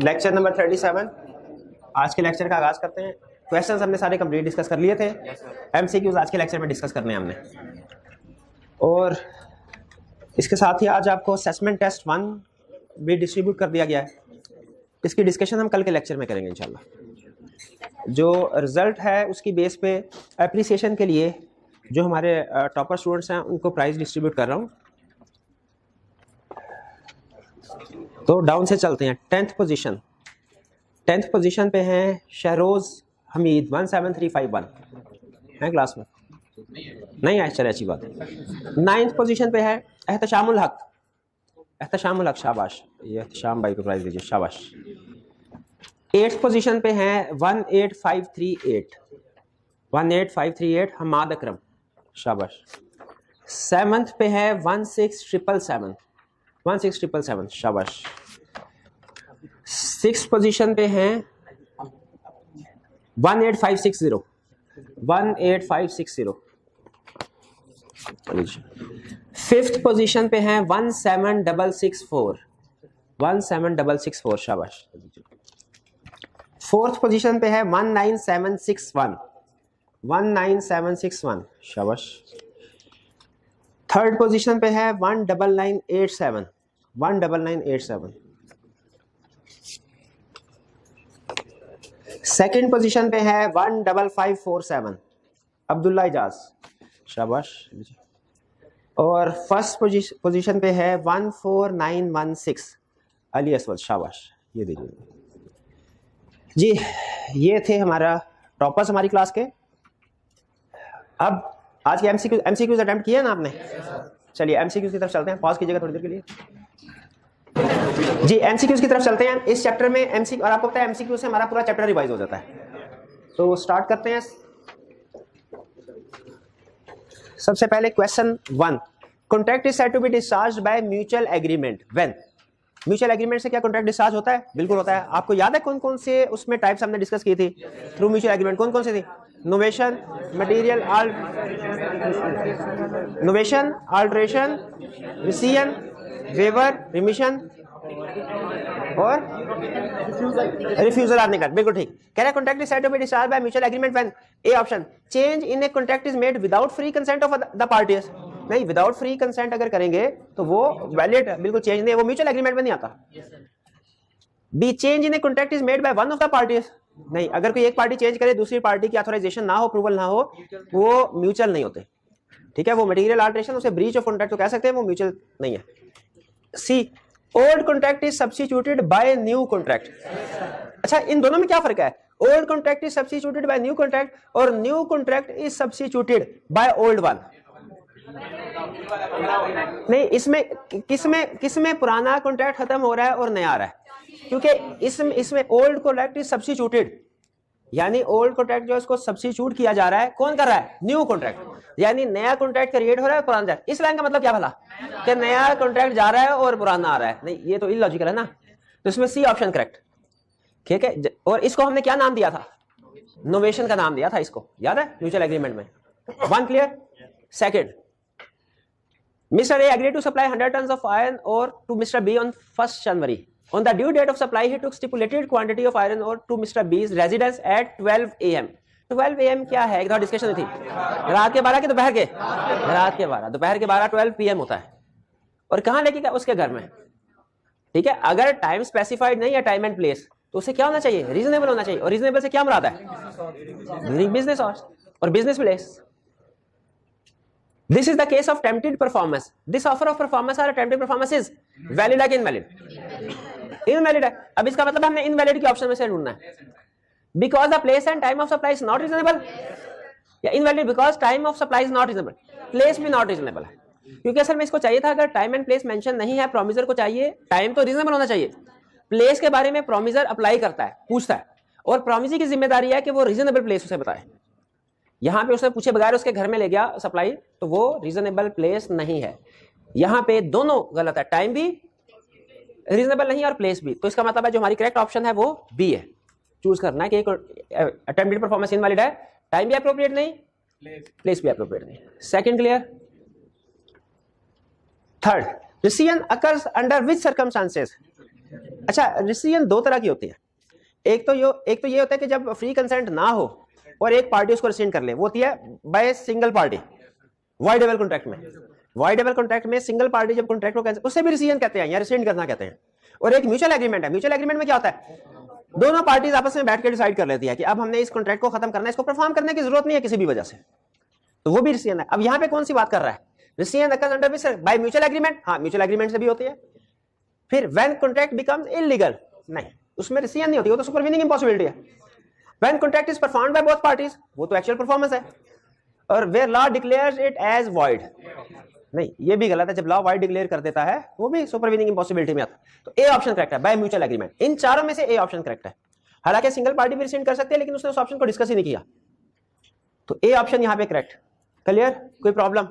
Lecture number 37। आज के lecture का आगाज करते हैं। क्वेश्चंस हमने सारे कंप्लीट डिस्कस कर लिए थे। एमसीक्यूज आज के लेक्चर में डिस्कस करने हैं हमने, और इसके साथ ही आज आपको असेसमेंट टेस्ट 1 भी डिस्ट्रीब्यूट कर दिया गया है। इसकी डिस्कशन हम कल के लेक्चर में करेंगे इंशाल्लाह। जो रिजल्ट है उसकी बेस पे एप्रिसिएशन के लिए जो हमारे टॉपर स्टूडेंट्स हैं उनको प्राइज डिस्ट्रीब्यूट कर रहा हूँ। तो डाउन से चलते हैं। 10th पोजीशन पे हैं शहरोज हमीद 17351 है क्लास में, नहीं है, चले अच्छी बात है। 9th पोजीशन पे है एहतशामुल हक, शाबाश, ये एहतशाम भाई को प्राइज दीजिए, शाबाश। 8th पोजीशन पे हैं 18538 हमाद अकरम, शाबाश। 7th पे है 16777, शाबाश। 6th पोजीशन पे हैं 18560। 5th पोजीशन पे हैं 17664, शाबाश। 4th पोजीशन पे है 19761, शाबाश। 3rd पोजीशन पे है 19987। 2nd पोजीशन पे है 15547 अब्दुल्ला इजाज, शाबाश। और 1st पोजीशन पे है 14916 अली असवद, शाबाश। ये दीजिए जी, ये थे हमारा टॉपर्स हमारी क्लास के। अब आज के एमसीक्यूज अटेम्प्ट किए ना आपने? चलिए एमसीक्यूज की तरफ चलते हैं। पॉज कीजिएगा थोड़ी देर के लिए जी। एमसीक्यूज की तरफ चलते हैं। इस चैप्टर में एमसीक्यू, और आपको पता है एमसीक्यू से हमारा पूरा चैप्टर रिवाइज हो जाता है। तो स्टार्ट करते हैं। सबसे पहले question 1, contract is said to be discharged by mutual agreement when. Mutual agreement से क्या कॉन्ट्रैक्ट डिस्चार्ज होता है? बिल्कुल होता है। आपको याद है कौन कौन से उसमें टाइप्स हमने डिस्कस की थी थ्रू म्यूचुअल एग्रीमेंट? कौन कौन सी थी? Novation, material novation, alteration, rescission, waiver, remission और रिफ्यूजल आने का। बिल्कुल ठीक कह रहा है। Contract is said to be discharged by mutual agreement when a option change in a contract is made without free consent of the parties. नहीं, without free consent अगर करेंगे तो वो वैलिड, बिल्कुल चेंज नहीं, वो म्यूचुअल एग्रीमेंट में नहीं आता। B change in a contract is made by one of the parties. नहीं, अगर कोई एक पार्टी चेंज करे, दूसरी पार्टी की ऑथराइजेशन ना हो, अप्रूवल ना हो, वो म्यूचुअल नहीं होते। ठीक है, वो मटेरियल अल्टरेशन, उसे ब्रीच ऑफ कॉन्ट्रैक्ट तो कह सकते हैं, वो म्यूचुअल नहीं है। C old contract is substituted by new contract. अच्छा, इन दोनों में क्या फर्क है? Old contract is substituted by new contract और new contract is substituted by old one. नहीं, इसमें किसमें पुराना कॉन्ट्रैक्ट खत्म हो रहा है और नया आ रहा है? क्योंकि इसमें ओल्ड कॉन्ट्रैक्ट इज सब्स्टिट्यूटेड, यानी ओल्ड कॉन्ट्रैक्ट जो इसको सब्स्टिट्यूट किया जा रहा है, कौन कर रहा है? न्यू कॉन्ट्रैक्ट, यानी नया कॉन्ट्रैक्ट क्रिएट हो रहा है, पुराना जा रहा है। इस लाइन का मतलब क्या भला कि नया कॉन्ट्रैक्ट जा रहा है और पुराना आ रहा है? नहीं, ये तो इलॉजिकल है ना। तो इसमें सी ऑप्शन करेक्ट। ठीक है, और इसको हमने क्या नाम दिया था? नोवेशन का नाम दिया था इसको, याद है म्यूचुअल एग्रीमेंट में। 1 clear. Second, Mr. A agreed to supply 100 tons of iron ore to Mr. B on 1st January. On the due date of supply, he took stipulated quantity of iron ore to Mr. B's residence at 12 AM. 12 AM क्या है? एक discussion थी, रात के 12 के दोपहर के? रात के 12, दोपहर के 12 12 PM होता है। और कहाँ लेके गया? उसके घर में। ठीक है, अगर टाइम स्पेसिफाइड नहीं है, टाइम एंड प्लेस, तो उसे क्या होना चाहिए? रीजनेबल होना चाहिए। और रीजनेबल से क्या मुराद है? ड्यूरिंग बिजनेस आवर्स और business place. This is the case of attempted performance. This offer of performance or attempted performance is valid है कि invalid? Invalid है। अब इसका मतलब हमने invalid के ऑप्शन में से ढूंढना है। Because the place and time of supply is not reasonable, या invalid because time of supply is not reasonable, place भी not reasonable है। क्योंकि असल में इसको चाहिए था, अगर टाइम एंड प्लेस मेंशन नहीं है, प्रोमिसर को चाहिए टाइम तो रीजनेबल होना चाहिए। प्लेस के बारे में प्रोमिसर अप्लाई करता है, पूछता है, और प्रोमिसर की जिम्मेदारी है कि वो रीजनेबल प्लेस उसे बताए। यहां पे उसने पूछे बगैर उसके घर में ले गया सप्लाई, तो वो रीजनेबल प्लेस नहीं है। यहां पे दोनों गलत है, टाइम भी रीजनेबल नहीं और प्लेस भी। तो इसका मतलब है जो हमारी करेक्ट ऑप्शन है वो बी है। चूज करना है कि अटेम्प्टेड परफॉर्मेंस इनवैलिड है, टाइम भी अप्रोप्रिएट नहीं, प्लेस भी अप्रोप्रिएट नहीं। Second clear. Third, rescission occurs under which circumstances? अच्छा, रिसीजन दो तरह की होती है। एक तो ये होता है कि जब फ्री कंसेंट ना हो और एक पार्टी उसको रिसेंड कर ले, वो होती है by single party voidable contract में। वाइडेबल कॉन्ट्रैक्ट में सिंगल पार्टी जब कॉन्ट्रैक्ट को उससे भी रिसीजन कहते हैं या रिसेंड करना कहते हैं। और एक म्यूचुअल एग्रीमेंट है। म्यूचुअल एग्रीमेंट में क्या होता है, दोनों पार्टीज आपस में बैठ के डिसाइड कर लेती है कि अब हमने इस कॉन्ट्रैक्ट को खत्म करना है, इसको परफॉर्म करने की जरूरत नहीं है किसी भी वजह से, तो वो भी रिसीजन है। अब यहाँ पे कौन सी बात कर रहा है, rescission occurs under by mutual agreement. हाँ, म्यूचुअल एग्रीमेंट से भी होती है। फिर व्हेन कॉन्ट्रैक्ट बिकम्स इलीगल, नहीं, उसमें रिसीजन नहीं होती, वो तो सुपरवीनिंग इंपॉसिबिलिटी है। When contract is performed by both parties, वो तो एक्चुअल परफॉर्मेंस है। और where law declares it as void, नहीं, ये भी गलत है। जब लॉ वाइड डिक्लेयर कर देता है वो भी सुपरवीनिंग इंपॉसिबिलिटी में आता है। तो ए ऑप्शन करेक्ट है, बाय म्यूचुअल एग्रीमेंट। इन चारों में से ए ऑप्शन करेक्ट है। हालांकि सिंगल पार्टी भी रिसेंड कर सकते हैं, लेकिन उसने उस ऑप्शन को डिस्कस ही नहीं किया, तो ए ऑप्शन यहां पे करेक्ट। क्लियर, कोई प्रॉब्लम?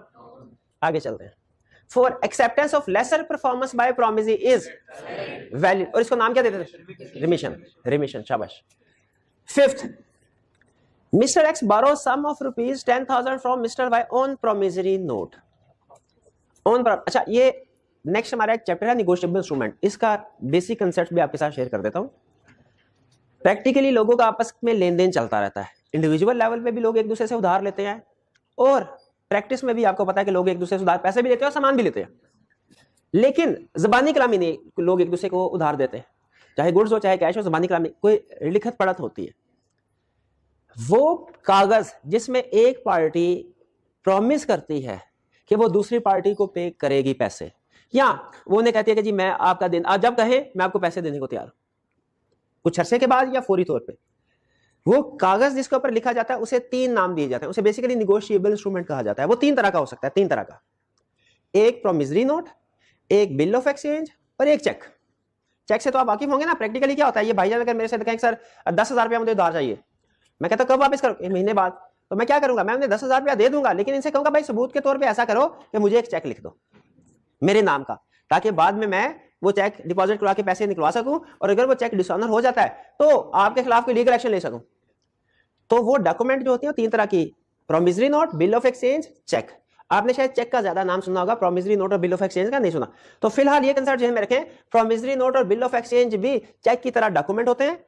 आगे चलते हैं। For acceptance of lesser performance by promisee is valid, और इसको नाम क्या देते थे, रिमिशन। रिमिशन, शाबाश। Fifth, mister X borrow some of rupees 10,000 from mister Y on promissory note. अच्छा, ये नेक्स्ट हमारा एक चैप्टर है निगोशिएबल इंस्ट्रूमेंट, इसका बेसिक कंसेप्ट भी आपके साथ शेयर कर देता हूं। प्रैक्टिकली लोगों का आपस में लेन देन चलता रहता है, इंडिविजुअल लेवल पे भी लोग एक दूसरे से उधार लेते हैं, और प्रैक्टिस में भी आपको पता है कि लोग एक दूसरे से उधार पैसे भी लेते हैं और सामान भी लेते हैं। लेकिन जबानी कलामी नहीं, लोग एक दूसरे को उधार देते हैं, चाहे गुड्स हो चाहे कैश हो, जबानी कलामी कोई लिखत पढ़त होती है। वो कागज जिसमें एक पार्टी प्रॉमिस करती है कि वो दूसरी पार्टी को पे करेगी पैसे, या वो उन्हें कहती है कि जी मैं आपका दिन, आज जब कहे मैं आपको पैसे देने को तैयार हूं, कुछ अरसे के बाद या फौरी तौर पे, वो कागज जिसके ऊपर लिखा जाता है उसे तीन नाम दिए जाते हैं, उसे बेसिकली निगोशिएबल इंस्ट्रूमेंट कहा जाता है। वो तीन तरह का हो सकता है, तीन तरह का, एक प्रोमिसरी नोट, एक बिल ऑफ एक्सचेंज और एक चेक। चेक से तो आप वाकिफ होंगे ना, प्रैक्टिकली क्या होता है। ये भाईजान अगर मेरे से कहें सर 10,000 रुपया मुझे उधार चाहिए, मैं कहता कब वापस करो, एक महीने बाद, तो मैं क्या करूंगा, मैं उन्हें 10,000 रुपया दे दूंगा, लेकिन इनसे कहूंगा भाई सबूत के तौर पे ऐसा करो कि मुझे एक चेक लिख दो मेरे नाम का, ताकि बाद में मैं वो चेक डिपॉजिट करवा के पैसे निकलवा सकूं, और अगर वो चेक डिसऑनर हो जाता है तो आपके खिलाफ कोई लीगल एक्शन ले सकूं। तो वो डॉक्यूमेंट जो होती है तीन तरह की, promissory note, bill of exchange, cheque. आपने शायद चेक का ज्यादा नाम सुना होगा, प्रोमिसरी नोट और बिल ऑफ एक्सचेंज का नहीं सुना। तो फिलहाल ये कंसेप्ट ध्यान में रखें, प्रोमिसरी नोट और बिल ऑफ एक्सचेंज भी चेक की तरह डॉक्यूमेंट होते हैं,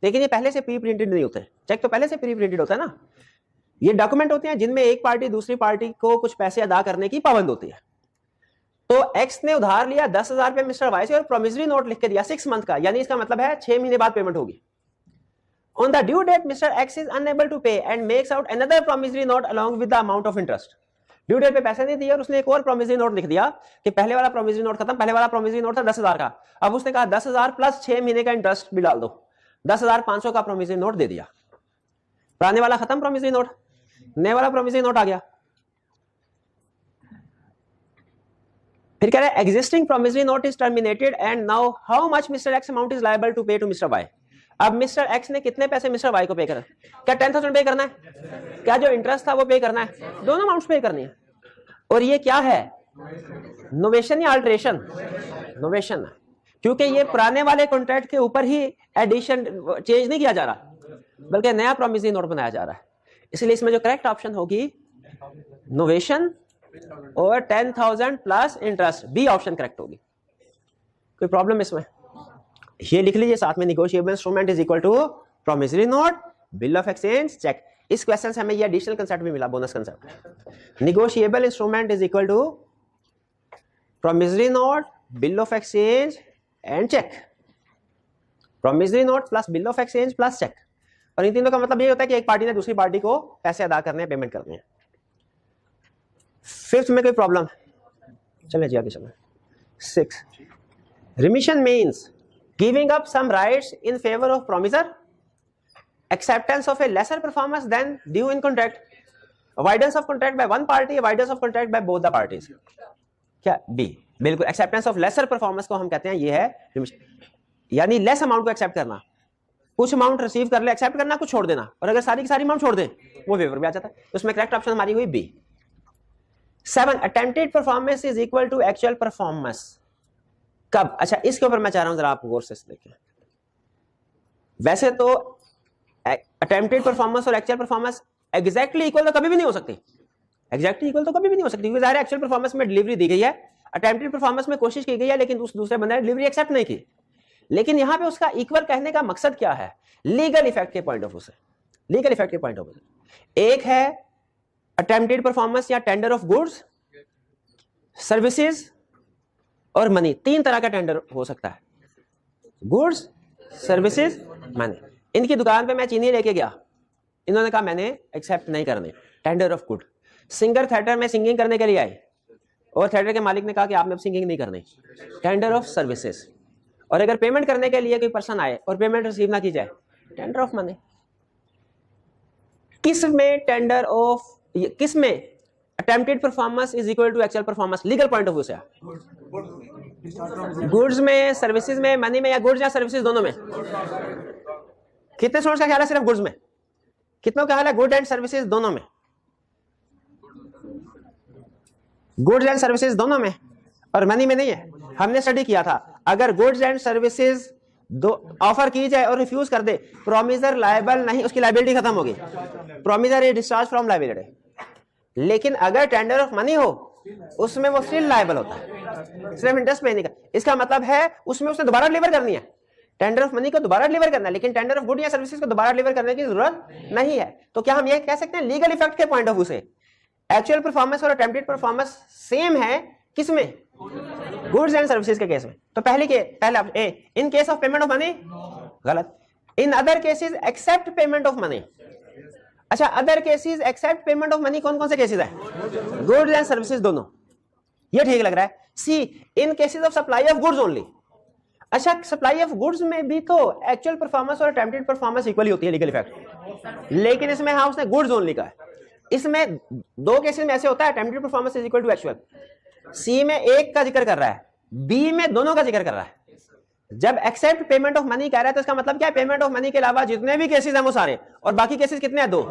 लेकिन ये पहले से प्री प्रिंटेड नहीं होते। चेक तो पहले से प्री प्रिंटेड होता है ना, ये डॉक्यूमेंट होते हैं जिनमें एक पार्टी दूसरी पार्टी को कुछ पैसे अदा करने की पाबंद होती है। तो एक्स ने उधार लिया 10,000 रुपए मिस्टर वाई से और प्रोमिसरी नोट लिख के दिया 6 मंथ का, यानी इसका मतलब है 6 महीने बाद पेमेंट होगी। On the due date, Mr. X is unable to pay and makes out another promissory note along with the amount of interest. Due date पे पैसे नहीं दिए और उसने एक और प्रोमिसरी नोट लिख दिया कि पहले वाला प्रोमिसरी नोट खत्म, पहले वाला प्रोमिसरी नोट था 10,000 का, अब उसने कहा 10,000 प्लस 6 महीने का इंटरेस्ट भी डाल दो, 10,500 का प्रोमिसरी नोट दे दिया। पुराने वाला खत्म प्रोमिसरी नोट, नए वाला प्रोमिसरी नोट आ गया। फिर कह रहे हैं existing promissory note is terminated and now how much mister X amount is liable to pay to mister Y. अब मिस्टर एक्स ने कितने पैसे मिस्टर वाई को पे करना, क्या 10,000 पे करना है, क्या जो इंटरेस्ट था वो पे करना है, दोनों अमाउंट्स पे करनी है। और ये क्या है, नोवेशन या अल्टरेशन, नोवेशन है, क्योंकि ये पुराने वाले कॉन्ट्रैक्ट के ऊपर ही एडिशन चेंज नहीं किया जा रहा, बल्कि नया प्रोमिसरी नोट बनाया जा रहा है। इसलिए इसमें जो करेक्ट ऑप्शन होगी नोवेशन और 10,000 plus interest, B option correct होगी। कोई प्रॉब्लम इसमें? ये लिख लीजिए साथ में, negotiable instrument is equal to promissory note, bill of exchange, cheque. इस क्वेश्चन से हमें ये एडिशनल कंसेप्ट भी मिला, bonus concept. Negotiable instrument is equal to promissory note, bill of exchange and cheque. Promissory note plus bill of exchange plus cheque, और इन तीनों का मतलब ये होता है कि एक पार्टी ने दूसरी पार्टी को पैसे अदा करने हैं, पेमेंट करने हैं। फिफ्थ में कोई प्रॉब्लम? चलिए जी आगे चलें। 6, remission means giving up some rights in favor of promisor, acceptance of a lesser performance than due in contract, avoidance of contract by one party, avoidance of contract by both the parties। क्या B? बिल्कुल, acceptance of lesser performance को हम कहते हैं ये है remission, यानी less amount को एक्सेप्ट करना, कुछ अमाउंट रिसीव कर ले, एक्सेप्ट करना, कुछ छोड़ देना, और अगर सारी की सारी अमाउंट छोड़ दें वो फेवर में आ जाता है। तो उसमें करेक्ट ऑप्शन हमारी हुई B. 7, attempted performance is equal to actual performance. कब? अच्छा, इसके ऊपर मैं चाह रहा हूं जरा आप गौर से देखें। वैसे तो अटेम्प्टेड परफॉर्मेंस और एक्चुअल परफॉर्मेंस एग्जैक्टली इक्वल तो कभी भी नहीं हो सकती, एग्जैक्टली इक्वल तो कभी भी नहीं हो सकती, क्योंकि ज़ाहिर है एक्चुअल परफॉर्मेंस में डिलीवरी दी गई है, अटेम्प्टेड परफॉर्मेंस में कोशिश की गई है, लेकिन उस दूसरे बंदे ने डिलीवरी एक्सेप्ट नहीं की। लेकिन यहां पे उसका इक्वल कहने का मकसद क्या है? लीगल इफेक्ट के पॉइंट ऑफ व्यू से, लीगल इफेक्ट के पॉइंट ऑफ व्यू से एक है अटेम्प्टेड परफॉर्मेंस या टेंडर ऑफ गुड्स, सर्विसेज और मनी। तीन तरह का टेंडर हो सकता है, गुड्स, सर्विसेज, मनी। इनकी दुकान पे मैं चीनी लेके गया, इन्होंने कहा मैंने एक्सेप्ट नहीं करनी, tender of good. Singer theatre में सिंगिंग करने के लिए आए और थिएटर के मालिक ने कहा कि आपने अब सिंगिंग नहीं करनी, टेंडर ऑफ सर्विसेज। और अगर पेमेंट करने के लिए कोई पर्सन आए और पेमेंट रिसीव ना की जाए, टेंडर ऑफ मनी। किस में टेंडर ऑफ, किस में attempted performance is equal to actual performance legal point of view से? गुड्स में, सर्विसेज में, मनी में, या गुड्स या सर्विसेज दोनों में? कितने स्टूडेंट्स का ख्याल है सिर्फ गुड्स में? कितनों का ख्याल है गुड एंड सर्विसेज दोनों में? गुड्स एंड सर्विसेज दोनों में, और मनी में नहीं है। हमने स्टडी किया था, अगर गुड्स एंड सर्विसेज दो ऑफर की जाए और रिफ्यूज कर दे, प्रोमिसर लायबल नहीं, उसकी लायबिलिटी खत्म होगी, promisor is discharge from liability. लेकिन अगर टेंडर ऑफ मनी हो, उसमें वो स्टिल लायबल होता है, सिर्फ इंटरेस्ट पे नहीं का। इसका मतलब है उसमें उसने दोबारा डिलीवर करनी है, टेंडर ऑफ मनी को दोबारा डिलीवर करना है, लेकिन टेंडर ऑफ गुड या सर्विसेज को दोबारा डिलीवर करने की जरूरत नहीं है। तो क्या हम ये कह सकते हैं लीगल इफेक्ट के पॉइंट ऑफ व्यू से एक्चुअल परफॉर्मेंस और अटेम्प्टेड परफॉर्मेंस सेम है? किसमें? गुड्स एंड सर्विसेज के केस में। तो पहला A, in case of payment of money, गलत। In other cases except payment of money. अच्छा, other cases except payment of money कौन कौन से केसेस है? गुड्स एंड सर्विसेज दोनों, ये ठीक लग रहा है। C, in cases of supply of goods only. अच्छा, सप्लाई ऑफ गुड्स में भी तो एक्चुअल परफॉर्मेंस और अटेम्प्टेड परफॉर्मेंस इक्वली होती है लीगल इफेक्ट, लेकिन इसमें हाँ उसने गुड्स ओनली का है। इसमें दो केसेस में ऐसे होता है, attempted performance is equal to actual. C में एक का जिक्र कर रहा है, बी में दोनों का जिक्र कर रहा है। जब एक्सेप्ट पेमेंट ऑफ मनी कह रहा है तो इसका मतलब क्या है? पेमेंट ऑफ मनी के अलावा जितने भी केसेस हैं वो सारे, और बाकी केसेस कितने हैं? दो,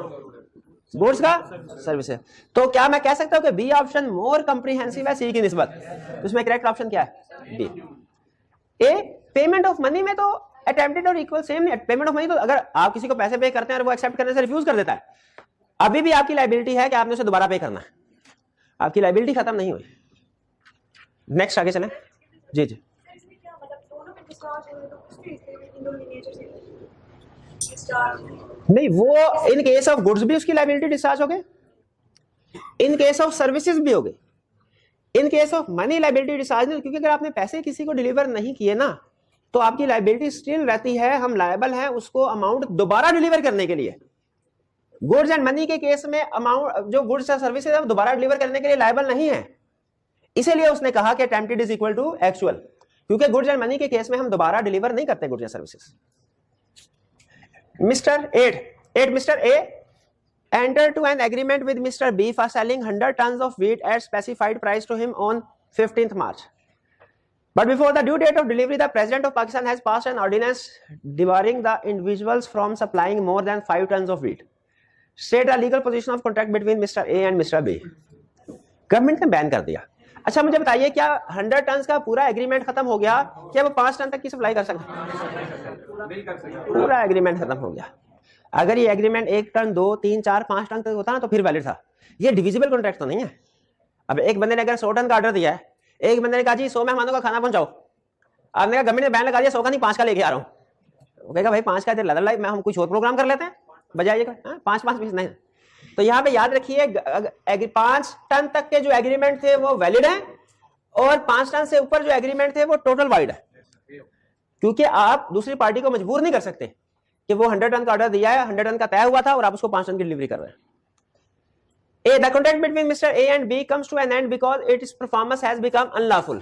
गुड्स का, सर्विसेज। तो क्या मैं कह सकता हूं कि बी ऑप्शन मोर कंप्रीहेंसिव है सी की निस्बत? तो इसमें करेक्ट ऑप्शन क्या है? B. A, payment of money में तो अटेम्प्टेड और इक्वल सेम नहीं। पेमेंट ऑफ मनी तो अगर आप किसी को पैसे पे करते हैं और वो एक्सेप्ट करने से रिफ्यूज कर देता है, अभी भी आपकी लायबिलिटी है कि आपने उसे दोबारा पे करना है, आपकी लायबिलिटी खत्म नहीं हुई। नेक्स्ट आगे चलें जी जी। नहीं, वो इन केस ऑफ गुड्स भी उसकी लायबिलिटी डिस्चार्ज हो गई, इन केस ऑफ सर्विसेज भी हो गई, इन case of money liability discharge नहीं, क्योंकि अगर आपने पैसे किसी को डिलीवर नहीं किए ना तो आपकी लायबिलिटी स्टिल रहती है, हम लायबल हैं उसको अमाउंट दोबारा डिलीवर करने के लिए। गुड्स एंड मनी के केस में अमाउंट, जो गुड्स या सर्विसेज है वो दोबारा डिलीवर करने के लिए लायबल नहीं है, इसीलिए उसने कहा कि attempted is equal to actual, क्योंकि गुड्स एंड मनी के केस में हम दोबारा डिलीवर नहीं करते गुड्स या services. Mister 8, mister A enter to an agreement with mister B for selling 100 tons of wheat at specified price to him on 15th March. But before the due date of delivery, the President of Pakistan has passed an ordinance debarring the individuals from supplying more than 5 tons of wheat. State the legal position of contract between Mr. A and Mr. B. Government ने ban कर दिया। अच्छा, मुझे बताइए, क्या 100 ton का पूरा agreement खत्म हो गया? क्या वो 5 टन तक की सप्लाई कर सकते? पूरा एग्रीमेंट खत्म हो गया। अगर ये एग्रीमेंट 1 टन, 2, 3, 4, 5 टन तक होता ना तो फिर वैलिड था। ये डिविजिबल कॉन्ट्रैक्ट तो नहीं है। अब एक बंदे ने अगर 100 टन का ऑर्डर दिया है, एक बंदे ने कहा जी 100 मेहमानों का खाना पहुंचाओ, आपने कहा गवर्नमेंट ने बैन लगा दिया 100 का नहीं 5 का लेके आ रहा हूं, वो कहेगा भाई 5 का इधर लदर लाइफ में हम कुछ और प्रोग्राम कर लेते हैं बजाय 5 पीस नहीं। तो यहाँ पे याद रखिए 5 टन तक के जो एग्रीमेंट थे वो वैलिड है, और 5 टन से ऊपर जो एग्रीमेंट थे वो टोटल वाइड है, क्योंकि आप दूसरी पार्टी को मजबूर नहीं कर सकते कि वो 100 टन का ऑर्डर दिया है, 100 टन का तय हुआ था और आप उसको 5 टन की डिलीवरी कर रहे हैं। A, the contract between Mr. A and B comes to an end because its performance has become unlawful.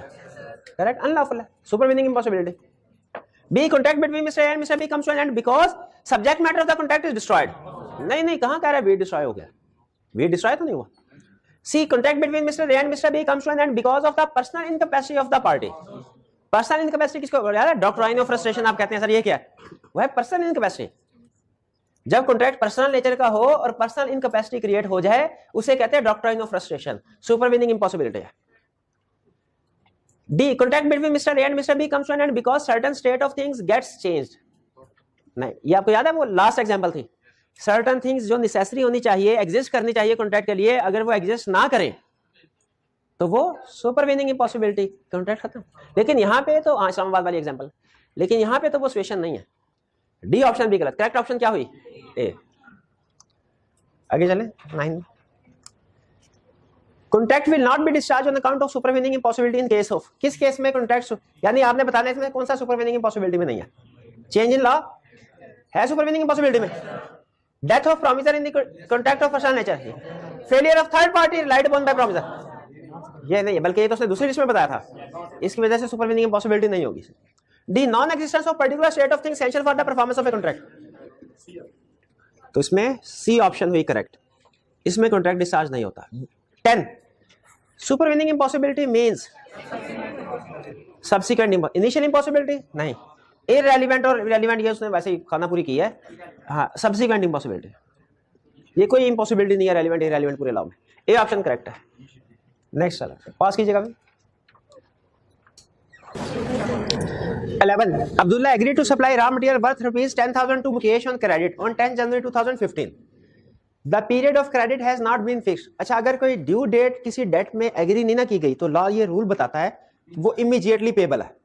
Correct? Unlawful है, supervening impossibility. B, contract between Mr. A and Mr. B comes to an end because subject matter of the contract is destroyed. नहीं कहाँ कह रहा है B destroy हो गया? B destroy तो नहीं हुआ। C, contract between Mr. A and Mr. B comes to an end because of the personal incapacity of the party. Personal incapacity किसको याद है? Doctrine of frustration आप कहते हैं सर, ये क्या है? वो है personal incapacity। जब कॉन्ट्रैक्ट पर्सनल नेचर का हो और पर्सनल इनकैपेसिटी क्रिएट हो जाए उसे कहते हैं doctrine of frustration, supervening impossibility है। D, contract between Mister A and Mister B comes to an end because certain state of things gets changed. नहीं, ये आपको याद है वो लास्ट एग्जांपल थी, सर्टेन थिंग्स जो नेसेसरी होनी चाहिए, एग्जिस्ट करनी चाहिए कॉन्ट्रैक्ट के लिए, अगर वो एग्जिस्ट ना करें तो वो सुपरवीनिंग इम्पॉसिबिलिटी, कॉन्ट्रैक्ट खत्म। लेकिन यहाँ पे तो इस्लामाबाद वाली एग्जांपल, लेकिन यहां पे तो वो सिचुएशन नहीं है। डी ऑप्शन भी गलत, करेक्ट ऑप्शन क्या हुई? ए। आगे चले 9। Contract will not be discharge on account of supervening impossibility in case of, किस केस में कॉन्ट्रैक्ट, यानी आपने बताना है इसमें कौन सा सुपरवीनिंग इम्पॉसिबिलिटी में नहीं है। चेंज इन लॉ है सुपरवीनिंग इम्पॉसिबिलिटी में, death of promiser in the contract of personal nature, failure of third party relied upon bye promiser, ये नहीं है, बल्कि ये तो उसने दूसरी लिस्ट में बताया था, इसकी वजह से सुपरवीनिंग इम्पॉसिबिलिटी नहीं होगी। D non existence of particular state of things essential for the performance of a contract, तो इसमें सी ऑप्शन हुई करेक्ट, इसमें कॉन्ट्रैक्ट डिस्चार्ज नहीं होता। 10 supervening impossibility means subsequent, initial impossibility नहीं, इररेलेवेंट और रिलेवेंट ये उसने वैसे ही खाना पूरी की है। हाँ, सब्सिक्वेंट इम्पॉसिबिलिटी, ये कोई इम्पॉसिबिलिटी नहीं है रेलेवेंट इररेलेवेंट पूरे लॉ में। ए ऑप्शन करेक्ट है। नेक्स्ट चलो पास कीजिएगा। 11 Abdullah agree to supply raw material worth ₹10,000 to Mukesh on credit on 10 January 2015, the period of credit has not been fixed. अच्छा, अगर कोई ड्यू डेट किसी डेट में एग्री नहीं ना की गई तो लॉ ये रूल बताता है वो इमीडिएटली पेबल है।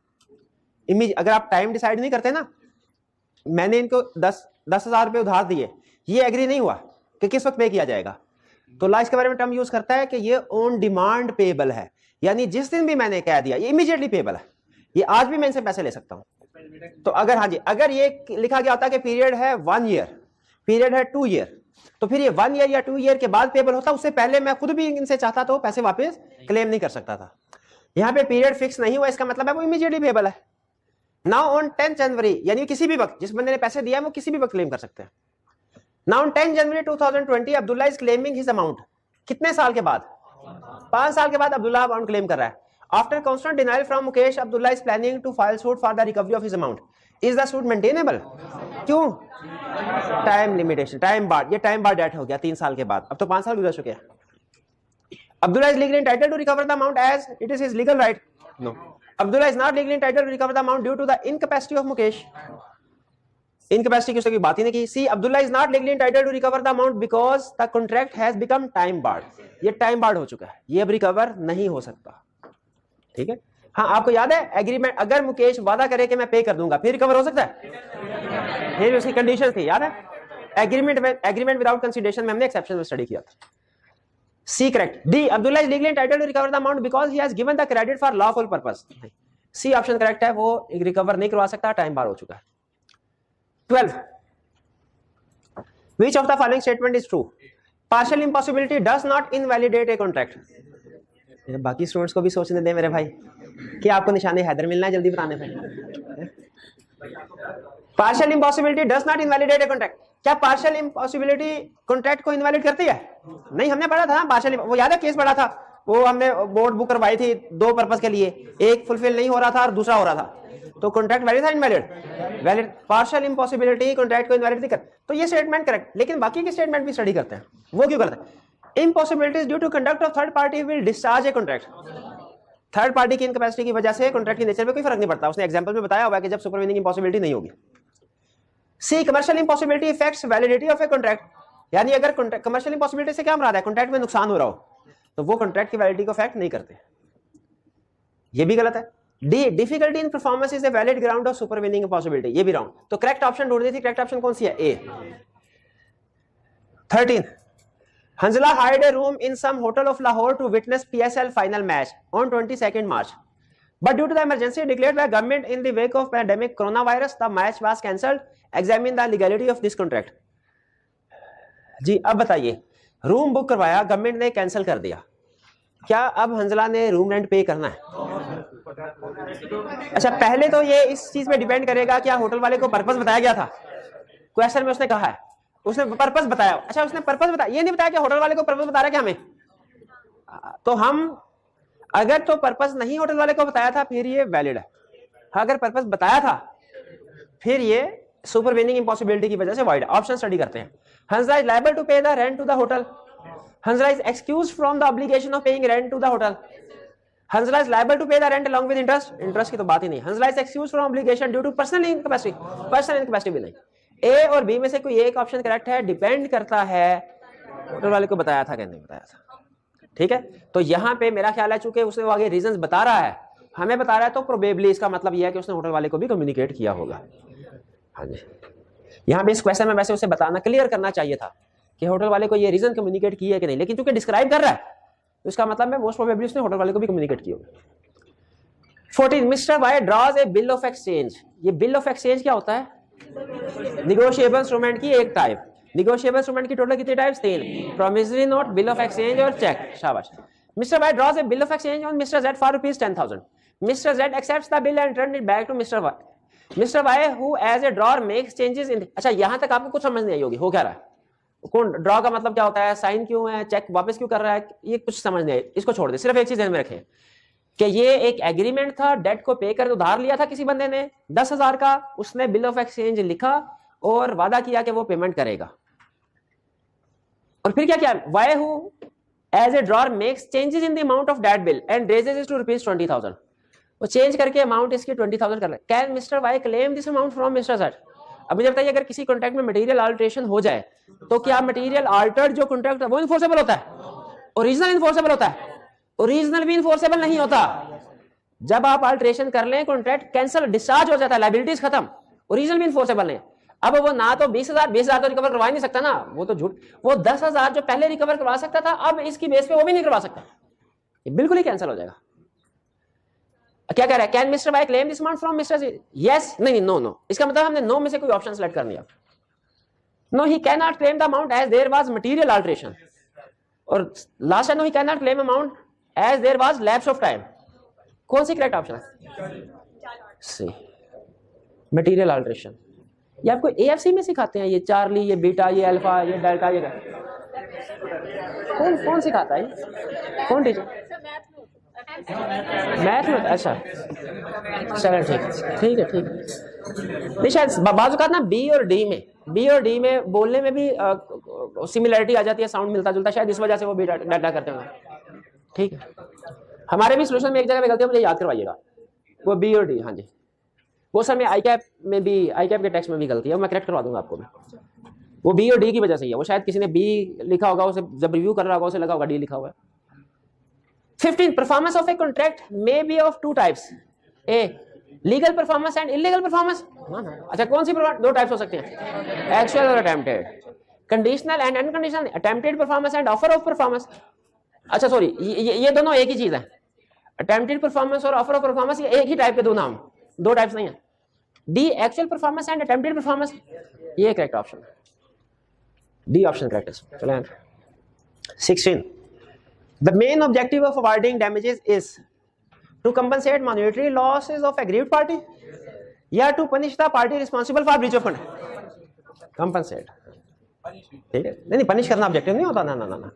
अगर आप टाइम डिसाइड नहीं करते ना, मैंने इनको 10,000 रुपए उधार दिए, ये एग्री नहीं हुआ कि किस वक्त पे किया जाएगा, तो लॉ इसके बारे में टर्म यूज करता है कि ये ऑन डिमांड पेबल है, यानी जिस दिन भी मैंने कह दिया ये इमीडिएटली पेबल है, ये आज भी मैं इनसे पैसे ले सकता हूं। तो अगर, हाँ जी, अगर ये लिखा गया होता कि पीरियड है 1 ईयर, पीरियड है 2 ईयर, तो फिर ये 1 ईयर या 2 ईयर के बाद पेबल होता, उससे पहले मैं खुद भी इनसे चाहता तो पैसे वापस क्लेम नहीं कर सकता था। यहाँ पे पीरियड फिक्स नहीं हुआ, इसका मतलब है वो इमीडिएटली पेबल है। नाउ ऑन 10 जनवरी, यानी किसी भी वक्त जिस बंदे ने पैसे दिया वो किसी भी वक्त क्लेम कर सकते हैं। Now on 10 January 2020 Abdullah is claiming his amount, कितने साल के बाद? 5 साल के बाद अब्दुल्ला अमाउंट क्लेम कर रहा है। After constant denial from Mukesh, Abdullah is planning to file suit for the recovery of his amount, is the suit maintainable? क्यों? टाइम लिमिटेशन, टाइम बार, ये टाइम बार डेट हो गया 3 साल के बाद, अब तो 5 साल गुजर चुके हैं। Abdullah is legally entitled to recover the amount as it is his legal right? No, Abdullah is not legally entitled to recover the amount due to the incapacity of Mukesh. Incapacity की उसने कोई बात ही नहीं की। See, Abdullah is not legally entitled to recover the amount because the contract has become time barred. ये time barred हो चुका है, ये अब रिकवर नहीं हो सकता। ठीक है, हाँ, आपको याद है एग्रीमेंट, अगर मुकेश वादा करे कि मैं पे कर दूंगा फिर रिकवर हो सकता है, ये उसकी कंडीशन थी, याद है? एग्रीमेंट विदाउट कंसीडरेशन में हमने एक्सेप्शन में स्टडी किया था। C correct. D Abdullah is legally entitled to recover the amount because he has given the credit for lawful purpose. C option correct है, वो रिकवर नहीं करवा सकता, टाइम बार हो चुका है। 12 Which of the following statement is true? Partial impossibility does not invalidate a contract. बाकी students को भी सोचने दे मेरे भाई, कि आपको निशाने हैदर मिलना है, जल्दी बताने भाई। Partial impossibility does not invalidate a contract, क्या पार्शियल इम्पॉसिबिलिटी कॉन्ट्रैक्ट को इनवैलिड करती है? नहीं, हमने पढ़ा था पार्शियल, वो याद है केस पढ़ा था, वो हमने बोर्ड बुक करवाई थी 2 पर्पस के लिए, एक फुलफिल नहीं हो रहा था और दूसरा हो रहा था, तो कॉन्ट्रैक्ट वैलिड था invalid? Valid. Partial impossibility contract को इनवैलिड नहीं कर, तो ये स्टेटमेंट करेक्ट, लेकिन बाकी के स्टेटमेंट भी स्टडी करते हैं, वो क्यों करते हैं? Impossibilities due to conduct of third party will discharge a contract, third party की इनकैपेसिटी की वजह से कॉन्ट्रैक्ट की नेचर में कोई फर्क नहीं पड़ता, उसने एग्जांपल में बताया हुआ कि जब सुपरवीनिंग इम्पॉसिबिलिटी नहीं होगी। C commercial impossibility effects validity of a contract, यानी अगर कमर्शियल इम्पॉसिबिलिटी से क्या मुराद है? कॉन्ट्रैक्ट में नुकसान हो रहा हो तो वो कॉन्ट्रैक्ट की वैलिडिटी को इफेक्ट नहीं करते, ये भी गलत है। D difficulty in performance is a valid ground of supervening impossibility, ये भी रॉन्ग। तो करेक्ट ऑप्शन ढूंढ रही थी, करेक्ट ऑप्शन कौन सी है? ए। 13 Hanzala hired a room in some hotel of Lahore to witness PSL final match on 22nd March. But due to the emergency declared by government in the wake of pandemic coronavirus, the match was cancelled. Examine the legality of this contract. जी अब बताइए, room book करवाया, government ने cancel कर दिया, क्या अब हंजला ने room rent पे करना है? अच्छा, पहले तो ये इस चीज पे डिपेंड करेगा क्या होटल वाले को पर्पस बताया गया था, क्वेश्चन में उसने कहा है, उसने पर्पस बताया। अच्छा, उसने पर्पस बताया, ये नहीं बताया कि होटल वाले को पर्पस बता रहा है क्या हमें, तो हम अगर तो पर्पस नहीं होटल वाले को बताया था फिर ये वैलिड है, अगर पर्पस बताया था फिर ये सुपरवीनिंग इम्पॉसिबिलिटी की वजह से वाइड। ऑप्शन स्टडी करते हैं। Hanzala is liable to pay the rent to the hotel, Hanzala is excused from the obligation of paying rent to the hotel, Hanzala is liable to pay the rent along with interest, interest की तो बात ही नहीं। Hanzala is excused from obligation due to personal incapacity, personal incapacity भी नहीं। ए और B में से कोई एक ऑप्शन करेक्ट है, डिपेंड करता है होटल वाले को बताया था कि नहीं बताया था। ठीक है, तो यहां पे मेरा ख्याल है चूंकि उसने वो आगे रीजंस बता रहा है, हमें बता रहा है तो प्रोबेबली इसका मतलब यह है कि उसने होटल वाले को भी कम्युनिकेट किया होगा। हाँ जी, यहाँ पे इस क्वेश्चन में वैसे उसे बताना क्लियर करना चाहिए था कि होटल वाले को ये रीजन कम्युनिकेट किया है कि नहीं, लेकिन चूंकि डिस्क्राइब कर रहा है तो इसका मतलब है मोस्ट प्रोबेबली उसने होटल वाले को भी कम्युनिकेट किया होगा। 14 mister Y draws a bill of exchange. ये बिल ऑफ एक्सचेंज क्या होता है? निगोशिएबल इंस्ट्रूमेंट की एक टाइप। निगोशिएबल इंस्ट्रूमेंट की टोटल कितनी types? 3। Promissory note, bill of exchange और चेक। शाबाश। Mister Y draws a bill of exchange on mister Z for ₹10,000। Mister Z accepts the bill and return it back to mister Y. Mister Y who as a drawer makes changes इन। अच्छा, यहां तक आपको कुछ समझ नहीं आई होगी हो क्या रहा है, कौन ड्रॉ का मतलब क्या होता है, साइन क्यों है, चेक वापस क्यों कर रहा है, ये कुछ समझ नहीं आई, इसको छोड़ दे। सिर्फ एक चीज ध्यान में रखें कि ये एक एग्रीमेंट था, डेट को पे कर उधार लिया था किसी बंदे ने 10,000 का, उसने बिल ऑफ एक्सचेंज लिखा और वादा किया कि वो पेमेंट करेगा। और फिर क्या किया? Y who as a drawer makes changes in the amount of that bill and raises it to ₹20,000। वो चेंज करके अमाउंट इसकी 20,000 कर रहा है। Can mister Y claim this amount from mister Z? अभी जब बताइए, अगर किसी कॉन्ट्रैक्ट में मटेरियल अल्टरेशन हो जाए तो क्या मटेरियल अल्टर्ड जो कॉन्ट्रैक्ट है वो इन्फोर्सेबल होता है? ओरिजिनल इन्फोर्सेबल होता है? ओरिजिनल भी इन्फोर्सेबल नहीं होता। जब आप अल्टरेशन कर लें कॉन्ट्रैक्ट कैंसिल, डिस्चार्ज हो जाता है, लायबिलिटीज खत्म, ओरिजिनल भी इन्फोर्सेबल नहीं। अब वो ना तो 20,000 तो रिकवर करवा नहीं सकता ना, वो तो झूठ। वो 10,000 जो पहले रिकवर करवा सकता था, अब इसकी बेस पे वो भी नहीं करवा सकता, ये बिल्कुल ही कैंसिल हो जाएगा। क्या कह रहा है? Can mister Y claim this amount from mister G? Yes, नहीं, नो नो। इसका मतलब हमने नो में से कोई ऑप्शन सेलेक्ट करनी है। No, he can not claim the amount as there was material alteration. और लास्ट है no, he can not claim amount as there was lapse of time. कौन सी करेक्ट ऑप्शन है? C, material alteration. ये आपको AFC में सिखाते हैं, ये चार्ली, ये बीटा, ये अल्फा, ये डेल्टा, ये कौन सिखाता है? कौन टीचर? मैथ में? अच्छा, चलो ठीक है। नहीं, शायद बाजू का ना बी और डी में बोलने में भी सिमिलरिटी आ जाती है, साउंड मिलता जुलता, शायद इस वजह से वो भी डाटा करते होंगे। ठीक है, हमारे भी सोल्यूशन में एक जगह पे गलती है, मुझे याद करवाइएगा, वो बी और डी। हाँ जी, वो सर में आई कैप के टेक्स्ट में भी गलती है, मैं करेक्ट करवा दूंगा आपको। वो बी और डी की वजह से ही है, वो शायद किसी ने बी लिखा होगा, उसे जब रिव्यू कर रहा होगा उसे लगा होगा डी लिखा हुआ है। 15 performance of a contract may be of 2 types, a legal performance and illegal performance. अच्छा, कौन सी 2 टाइप्स हो सकते हैं? एक्चुअल और attempted, conditional and unconditional, attempted performance and offer of performance. अच्छा सॉरी, ये दोनों एक ही चीज है, अटेम्प्टेड परफॉर्मेंस और ऑफर ऑफ परफॉर्मेंस ये एक ही टाइप के दो नाम, 2 टाइप्स नहीं है। D actual performance and attempted performance, ये करेक्ट ऑप्शन है, डी ऑप्शन करेक्ट है। चलो 16, the main objective of awarding damages is to compensate monetary losses of aggrieved party या to punish the party responsible for breach of contract? compensate, ठीक है। नहीं, punish करना objective नहीं होता, ना,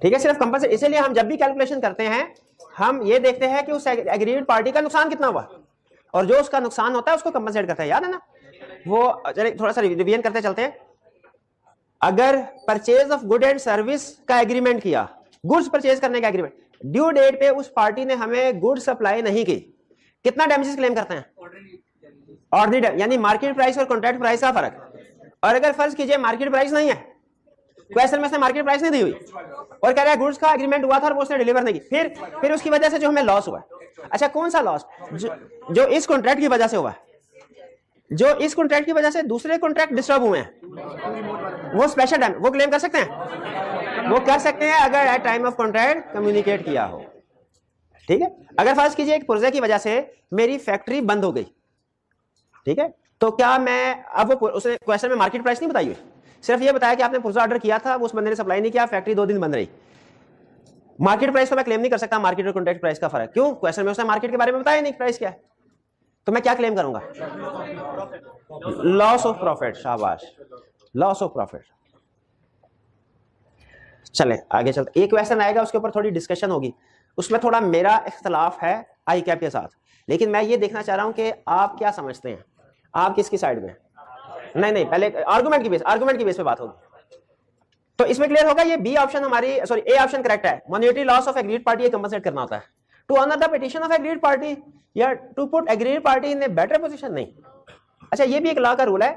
ठीक है, सिर्फ कंपनसेट। इसलिए हम जब भी कैलकुलेशन करते हैं हम ये देखते हैं कि उस एग्रीड पार्टी का नुकसान कितना हुआ और जो उसका नुकसान होता है उसको कंपनसेट करता है, याद है ना वो। चलिए थोड़ा सा रिवीजन करते चलते हैं। अगर purchase of good and service का एग्रीमेंट किया, गुड्स परचेज करने का एग्रीमेंट, ड्यू डेट पे उस पार्टी ने हमें गुड सप्लाई नहीं की, कितना डैमेजेस क्लेम करते हैं? ऑर्डिनरी, यानी मार्केट प्राइस और कॉन्ट्रैक्ट प्राइस का फर्क। और अगर फर्ज कीजिए मार्केट प्राइस नहीं है, क्वेश्चन में उसने मार्केट प्राइस नहीं दी हुई और कह रहा है गुड्स का एग्रीमेंट हुआ था और वो उसने डिलीवर नहीं की, फिर उसकी वजह से जो हमें लॉस हुआ। अच्छा, कौन सा लॉस? जो इस कॉन्ट्रैक्ट की वजह से हुआ, जो इस कॉन्ट्रैक्ट की वजह से दूसरे कॉन्ट्रैक्ट डिस्टर्ब हुए हैं, वो स्पेशल डैमेज वो क्लेम कर सकते हैं, वो कर सकते हैं अगर at time of contract communicate किया हो। ठीक है, अगर फर्ज कीजिए एक पुर्जे की वजह से मेरी फैक्ट्री बंद हो गई, ठीक है, तो क्या मैं अब वो उसने क्वेश्चन में मार्केट प्राइस नहीं बताई हुई, सिर्फ ये बताया कि आपने पुर्जा ऑर्डर किया था, उस बंदे ने सप्लाई नहीं किया, फैक्ट्री 2 दिन बंद रही। मार्केट प्राइस तो मैं क्लेम नहीं कर सकता, मार्केट और कॉन्ट्रैक्ट प्राइस का फर्क। क्यों? क्वेश्चन में उसने मार्केट के बारे में बताया नहीं प्राइस क्या है, तो मैं क्या क्लेम करूंगा? Loss of profit. शाबाश, लॉस ऑफ प्रॉफिट। चले आगे चलते, एक क्वेश्चन आएगा उसके ऊपर थोड़ी डिस्कशन होगी, उसमें थोड़ा मेरा इख्तलाफ है आई कैप के साथ, लेकिन मैं ये देखना चाह रहा हूं कि आप क्या समझते हैं, आप किसकी साइड में? नहीं, पहले आर्गुमेंट की बेस पे बात होगी। तो इसमें क्लियर होगा ये बी ऑप्शन हमारी, सॉरी ए ऑप्शन करेक्ट है, monetary loss of agreed party compensate करना होता है to honour the petition of agreed party या to put agreed party in a better position. नहीं, अच्छा ये भी एक लॉ का रूल है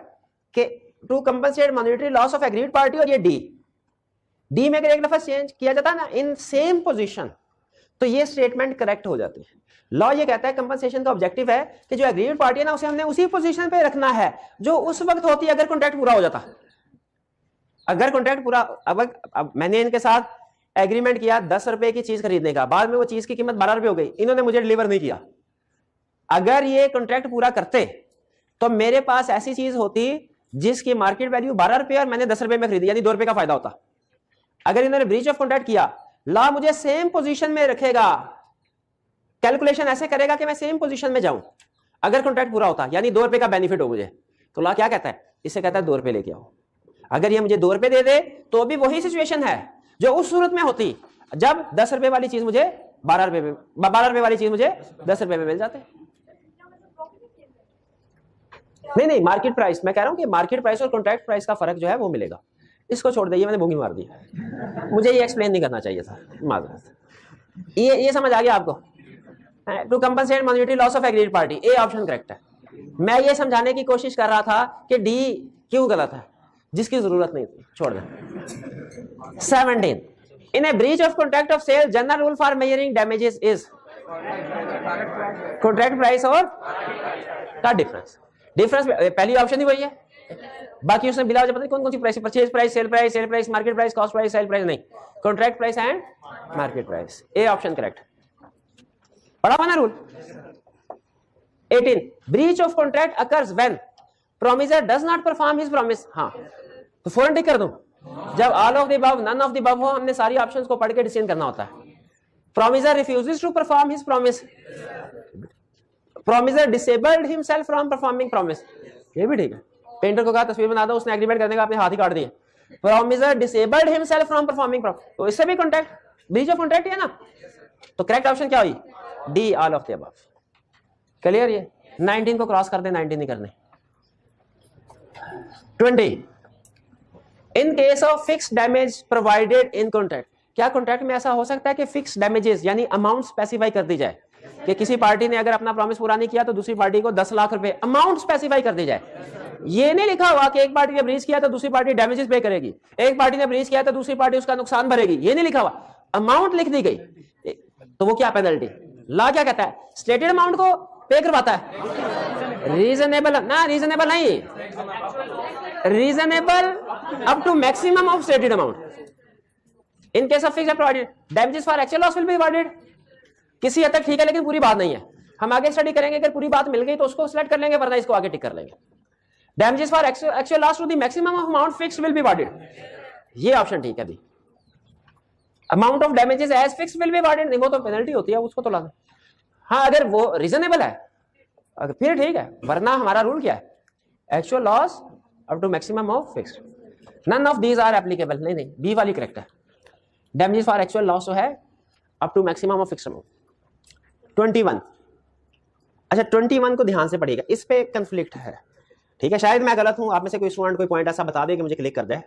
कि to compensate monetary loss of agreed party, और ये डी में अगर एक दफा चेंज किया जाता है ना इन सेम पोजीशन, तो ये स्टेटमेंट करेक्ट हो जाती है। लॉ ये कहता है कंपनसेशन का ऑब्जेक्टिव है कि जो एग्रीड पार्टी है ना उसे हमने उसी पोजीशन पे रखना है जो उस वक्त होती है अगर कॉन्ट्रैक्ट पूरा हो जाता। अगर कॉन्ट्रैक्ट पूरा, अब मैंने इनके साथ एग्रीमेंट किया 10 रुपए की चीज खरीदने का, बाद में वो चीज की कीमत 12 रुपए हो गई, इन्होंने मुझे डिलीवर नहीं किया। अगर ये कॉन्ट्रैक्ट पूरा करते तो मेरे पास ऐसी चीज होती जिसकी मार्केट वैल्यू 12 रुपए और मैंने 10 रुपए में खरीदी, यानी 2 रुपए का फायदा होता। अगर इन्होंने ब्रीच ऑफ कॉन्ट्रैक्ट किया, लॉ मुझे सेम पोजीशन में रखेगा, कैलकुलेशन ऐसे करेगा कि मैं सेम पोजीशन में जाऊं अगर कॉन्ट्रैक्ट पूरा होता, यानी 2 रुपए का बेनिफिट हो मुझे। तो लॉ क्या कहता है, इसे कहता है 2 रुपए लेके आओ। अगर ये मुझे 2 रुपए दे दे तो भी वही सिचुएशन है जो उस सूरत में होती जब 10 रुपए वाली चीज मुझे 12 रुपए में, 12 रुपए वाली चीज मुझे 10 रुपए में मिल जाते। नहीं, मार्केट प्राइस, मैं कह रहा हूं कि मार्केट प्राइस और कॉन्ट्रैक्ट प्राइस का फर्क जो है वो मिलेगा। इसको छोड़ दीजिए, मैंने बोंगी मार दी, मुझे ये एक्सप्लेन नहीं करना चाहिए था, माजरत। ये समझ आ गया आपको? To compensate monetary loss of agreed party, A option correct है। मैं ये समझाने की कोशिश कर रहा था कि डी क्यों गलत है, जिसकी जरूरत नहीं थी, छोड़ दें। 17 in a breach of contract of sale general rule for measuring damages is contract price और का डिफरेंस। पहली ऑप्शन ही वही है, बाकी उसने बिला वजह पता नहीं कौन कौन सी price, purchase price, sale price, market price, cost price, sale price, नहीं, contract price and market price. A option correct. पढ़ा हुआ ना rule. 18 breach of contract occurs when promisor does not perform his promise. हाँ, तो फौरन टिक कर दूं, जब all of the above, none of the above हो। हमने सारी ऑप्शंस को पढ़ के डिसीजन करना होता है। Promisor refuses to perform his promise, promisor disabled himself from performing promise, ये भी ठीक है। पेंटर को कहा तस्वीर बना दो, उसने एग्रीमेंट करने का अपने हाथ ही काट दिए। Promisor disabled himself from performing promise, तो इससे भी कॉन्ट्रैक्ट, ब्रीच ऑफ कॉन्ट्रैक्ट है ना। तो करेक्ट ऑप्शन क्या हुई, D all of the above. Clear? ये 19 को क्रॉस कर दे, 19 नहीं करने। 20 इन case of fixed damage provided in contract, क्या कॉन्ट्रैक्ट में ऐसा हो सकता है कि फिक्स डैमेजेस यानी अमाउंट स्पेसिफाई कर दी जाए कि किसी पार्टी ने अगर अपना प्रॉमिस पूरा नहीं किया तो दूसरी पार्टी को 10 लाख रुपए अमाउंट स्पेसिफाई कर दी जाए। ये नहीं लिखा हुआ कि एक पार्टी ने ब्रीच किया तो दूसरी पार्टी डैमेजेस पे करेगी, एक पार्टी ने ब्रीच किया तो दूसरी पार्टी उसका नुकसान भरेगी, ये नहीं लिखा हुआ, अमाउंट लिख दी गई। तो वो क्या पेनल्टी, लॉ क्या कहता है, स्टेटेड अमाउंट को पे करवाता है। रीजनेबल ना, रीजनेबल नहीं, reasonable up to maximum of stated amount in case of fixed provided damages for actual loss will be avoided. किसी हद तक ठीक है, लेकिन पूरी बात नहीं है। हम आगे स्टडी करेंगे, अगर पूरी बात मिल गई तो उसको सिलेक्ट कर लेंगे, वरना इसको आगे टिक कर लेंगे। Damages for actual loss to the maximum of amount fixed will be avoided, ये ऑप्शन ठीक है। अभी amount of damages as fixed will be avoided, नहीं वो तो पेनल्टी होती है, उसको तो लाना। हाँ, अगर वो रीजनेबल है फिर ठीक है, वरना हमारा रूल क्या है, actual loss up to maximum of fixed. None of these are applicable, नहीं, बी वाली करेक्ट है। डैमेजेस फॉर एक्चुअल लॉस तो है up to maximum of fixed amount. 21, अच्छा 21 को ध्यान से पढ़िएगा, इस पे कंफ्लिक्ट है, ठीक है। शायद मैं गलत हूं, आप में से कोई स्टूडेंट कोई पॉइंट ऐसा बता दे कि मुझे क्लिक कर दे।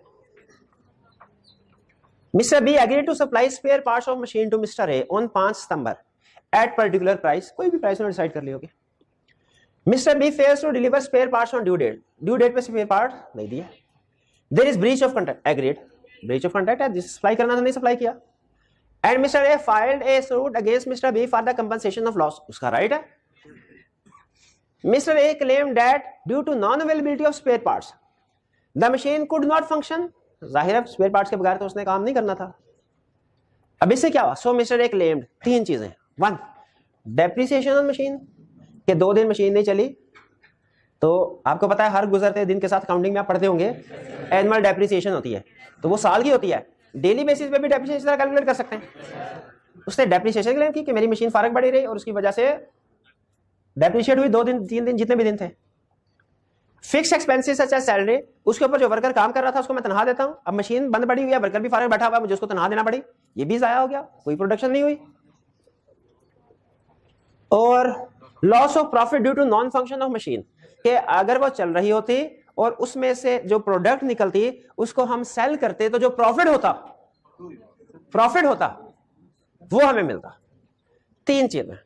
Mister B agreed to supply spare parts of machine to mister A on 5 September at particular price, कोई भी प्राइस उन्होंने डिसाइड कर ली होगी। Mister B fails to deliver spare parts on due date पे स्पेयर पार्ट नहीं दिया। There is breach of contract, agreed, breach of contract है, जिस सप्लाई करना था नहीं सप्लाई किया। And mister A filed a suit against mister B for the compensation of loss, उसका राइट है। Mister A claim that due to non availability of spare parts the machine could not function, जाहिर है spare parts के बगैर तो उसने काम नहीं करना था। अब इससे क्या हुआ, सो मिस्टर ए क्लेम्ड 3 चीजें। 1 डेप्रिसिएशन ऑन मशीन, कि 2 दिन मशीन नहीं चली, तो आपको पता है हर गुजरते दिन के साथ काउंटिंग में आप पढ़ते होंगे एनुअल डेप्रिसिएशन होती है, तो वो साल की होती है। डेली बेसिस पे भी डेप्रिसिएशन कैलकुलेट कर सकते हैं। उसने डेप्रिसिएशन क्लेम की कि मेरी मशीन फारक बढ़ी रही और उसकी वजह से डेप्रिशिएट हुई 2 दिन 3 दिन जितने भी दिन थे। Fix expenses such as salary, उसके ऊपर जो वर्कर काम कर रहा था उसको मैं तनख्वाह देता हूं, अब मशीन बंद पड़ी हुई है, वर्कर भी फारक बैठा हुआ है, मुझे उसको तनख्वाह देना पड़ी, ये भी जाया हो गया, कोई प्रोडक्शन नहीं हुई। और loss of profit due to non function of machine, कि अगर वो चल रही होती और उसमें से जो प्रोडक्ट निकलती उसको हम सेल करते तो जो प्रॉफिट होता वो हमें मिलता। 3 चीजें